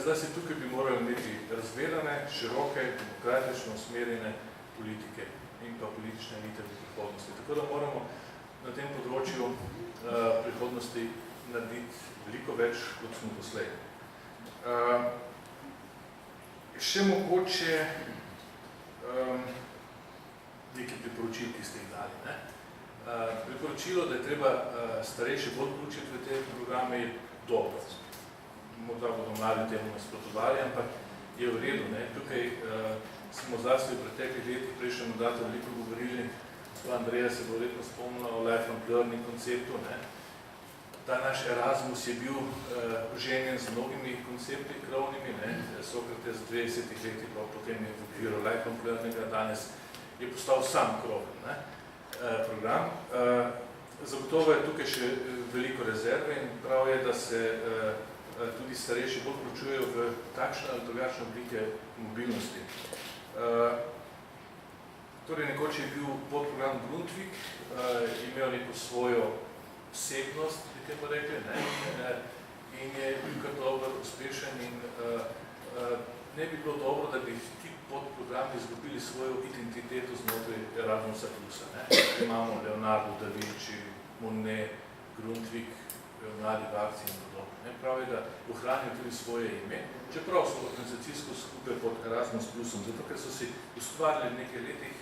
Zdaj se tukaj bi morali imeti razvedane, široke, demokratično usmerjene politike in pa politične elite v prihodnosti. Tako da moramo na tem področju prihodnosti narediti veliko več, kot smo doslej. Še mogoče nekaj priporočil, ki ste jih dali. Ne? Priporočilo, da je treba starejše bolj vključiti v te programe, je dobro. Morda bodo mladi temu nasprotovali, ampak je v redu. Ne? Tukaj smo zlasti v preteklih letih prejšnjem mandatu veliko govorili, Andreja se bo verjetno spomnila o lifelong learning konceptu. Ne? Ta naš Erasmus je bil oženjen z mnogimi koncepti krovnimi, Sokrates 20 letih, potem je v okviru lifelong learninga, danes je postal sam kroven program. Zagotovo je tukaj še veliko rezerve in prav je, da se tudi starejši bolj vključujejo v takšne ali drugačne oblike mobilnosti. Torej, nekoč je bil podprogram Grundtvig, imel neko svojo vsebnost, bi temu rekli, in je bil kar dobro uspešen in ne bi bilo dobro, da bi ti podprogrami izgubili svojo identiteto znotraj Erasmusa Plusa. Imamo Leonardo da Vinci, Monet, Grundtvig, mladi vakci in podobno. Prav je, da ohranijo tudi svoje ime, čeprav so organizacijsko skupaj pod Erasmus Plusom, zato ker so si ustvarili v nekaj letih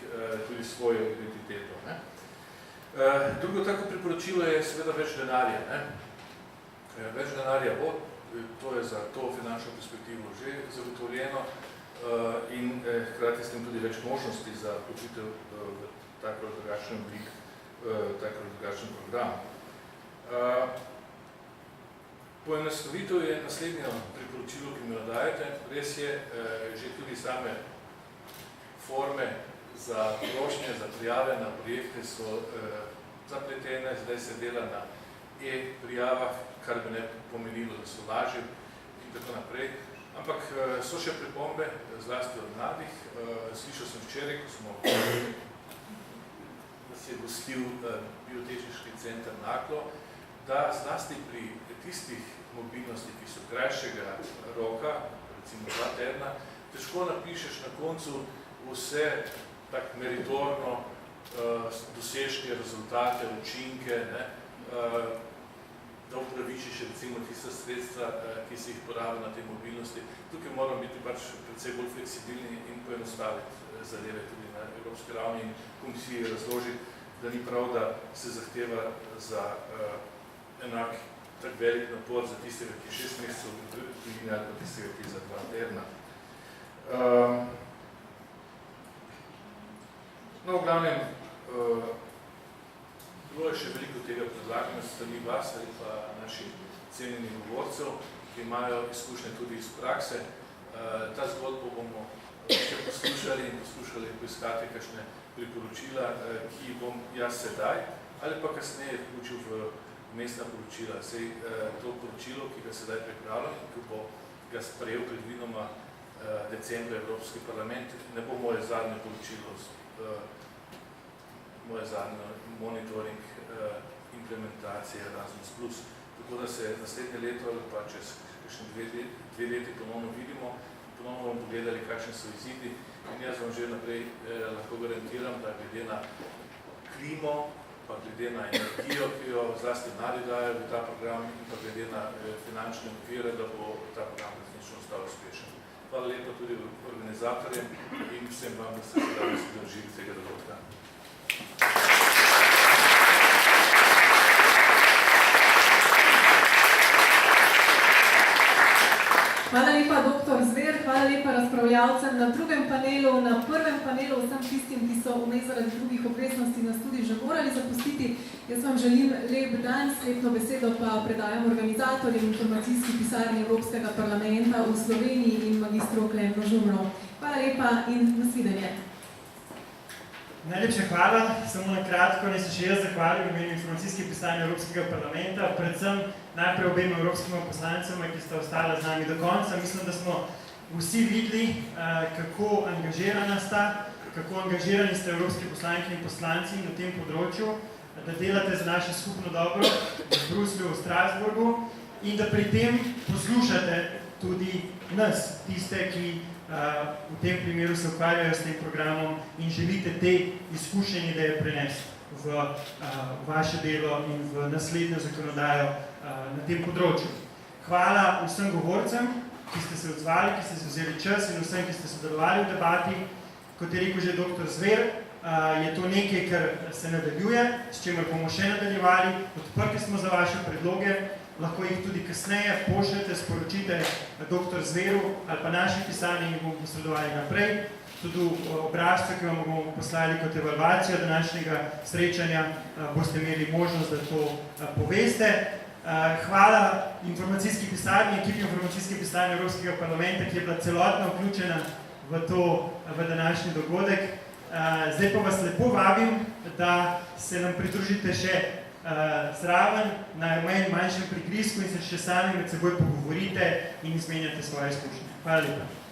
tudi svojo identiteto. Drugo tako priporočilo je seveda več denarja. Več denarja bo, to je za to finančno perspektivo že zagotovljeno in hkrati s tem tudi več možnosti za vključitev v tako drugačen oblik, tako drugačen program. Poenostavitev je naslednjo priporočilo, ki mi jo dajete. Res je, že tudi same forme za prošnje, za prijave na projekte so zapletene, zdaj se dela na e-prijavah, kar bi ne pomenilo, da so lažje in tako naprej. Ampak so še pripombe, zlasti od mladih. Slišal sem včeraj, ko smo nas je gostil Biotehnični center Naklo, da zlasti pri tistih mobilnosti, ki so krajšega roka, recimo 2 tedna, težko napišeš na koncu vse tak meritorno dosežke, rezultate, učinke, da upravičiš recimo tista sredstva, ki si jih porabil na tej mobilnosti. Tukaj moramo biti pač precej bolj fleksibilni in poenostaviti zadeve tudi na evropski ravni in komisiji razložiti, da ni prav, da se zahteva za enak tak velik napor za tistega, ki je 6 mesecev v tujini ali pa tistega, ki je za 2 tedna. No, v glavnem, bilo je še veliko tega predlaganja s strani vas ali pa naših cenjenih govorcev, ki imajo izkušnje tudi iz prakse. Ta zgodbo bomo še poslušali in poslušali poiskati kakšne priporočila, ki bom jaz sedaj ali pa kasneje vključil v mestna poročila. Sej to poročilo, ki ga sedaj pripravljam, ki bo ga sprejel predvidoma decembra Evropski parlament, ne bo moje zadnje poročilo, moje zadnje monitoring implementacije Erasmus+. Tako da se naslednje leto ali pa čez dve leti ponovno vidimo, ponovno bomo pogledali, kakšni so izidi in jaz vam že naprej lahko garantiram, da glede na klimo, pa glede na energijo, ki jo zlasti mladi dajo v ta program in pa glede na finančne okvire, da bo ta program resnično ostal uspešen. Hvala lepa tudi organizatorjem in vsem vam, da ste se danes pridružili tega dogodka. Hvala lepa, dr. Zver, hvala lepa razpravljavcem na drugem panelu, na prvem panelu vsem tistim, ki so vmes zaradi drugih obveznosti nas tudi že morali zapustiti. Jaz vam želim lep dan, sklepno besedo pa predajam organizatorjem informacijski pisarni Evropskega parlamenta v Sloveniji in magistru Klemnu Žumru. Hvala lepa in nasvidenje. Najlepša hvala, samo na kratko, naj se še jaz zahvalim v imenu informacijske pisarne Evropskega parlamenta, predvsem najprej obema evropskima poslancema, ki sta ostala z nami do konca. Mislim, da smo vsi videli, kako angažirana sta, kako angažirani ste evropski poslanki in poslanci na tem področju, da delate za naše skupno dobro v Bruslju, v Strasburgu in da pri tem poslušate tudi nas, tiste, ki v tem primeru se ukvarjajo s tem programom in želite te izkušnje in ideje prenesti v vaše delo in v naslednjo zakonodajo na tem področju. Hvala vsem govorcem, ki ste se odzvali, ki ste se vzeli čas in vsem, ki ste sodelovali v debati. kot je rekel že dr. Zver, je to nekaj, kar se nadaljuje, s čimer bomo še nadaljevali. Odprti smo za vaše predloge, lahko jih tudi kasneje pošljete, sporočite dr. Zveru ali pa naši pisarni in bomo posredovali naprej. Tudi obrazce, ki vam bomo poslali kot evalvacijo današnjega srečanja, boste imeli možnost, da to poveste. Hvala informacijski pisarni, ekipi informacijske pisarne Evropskega parlamenta, ki je bila celotno vključena v današnji dogodek. Zdaj pa vas lepo vabim, da se nam pridružite še zraven na manjšem prigrizku in se še sami med seboj pogovorite in izmenjate svoje izkušnje. Hvala lepa.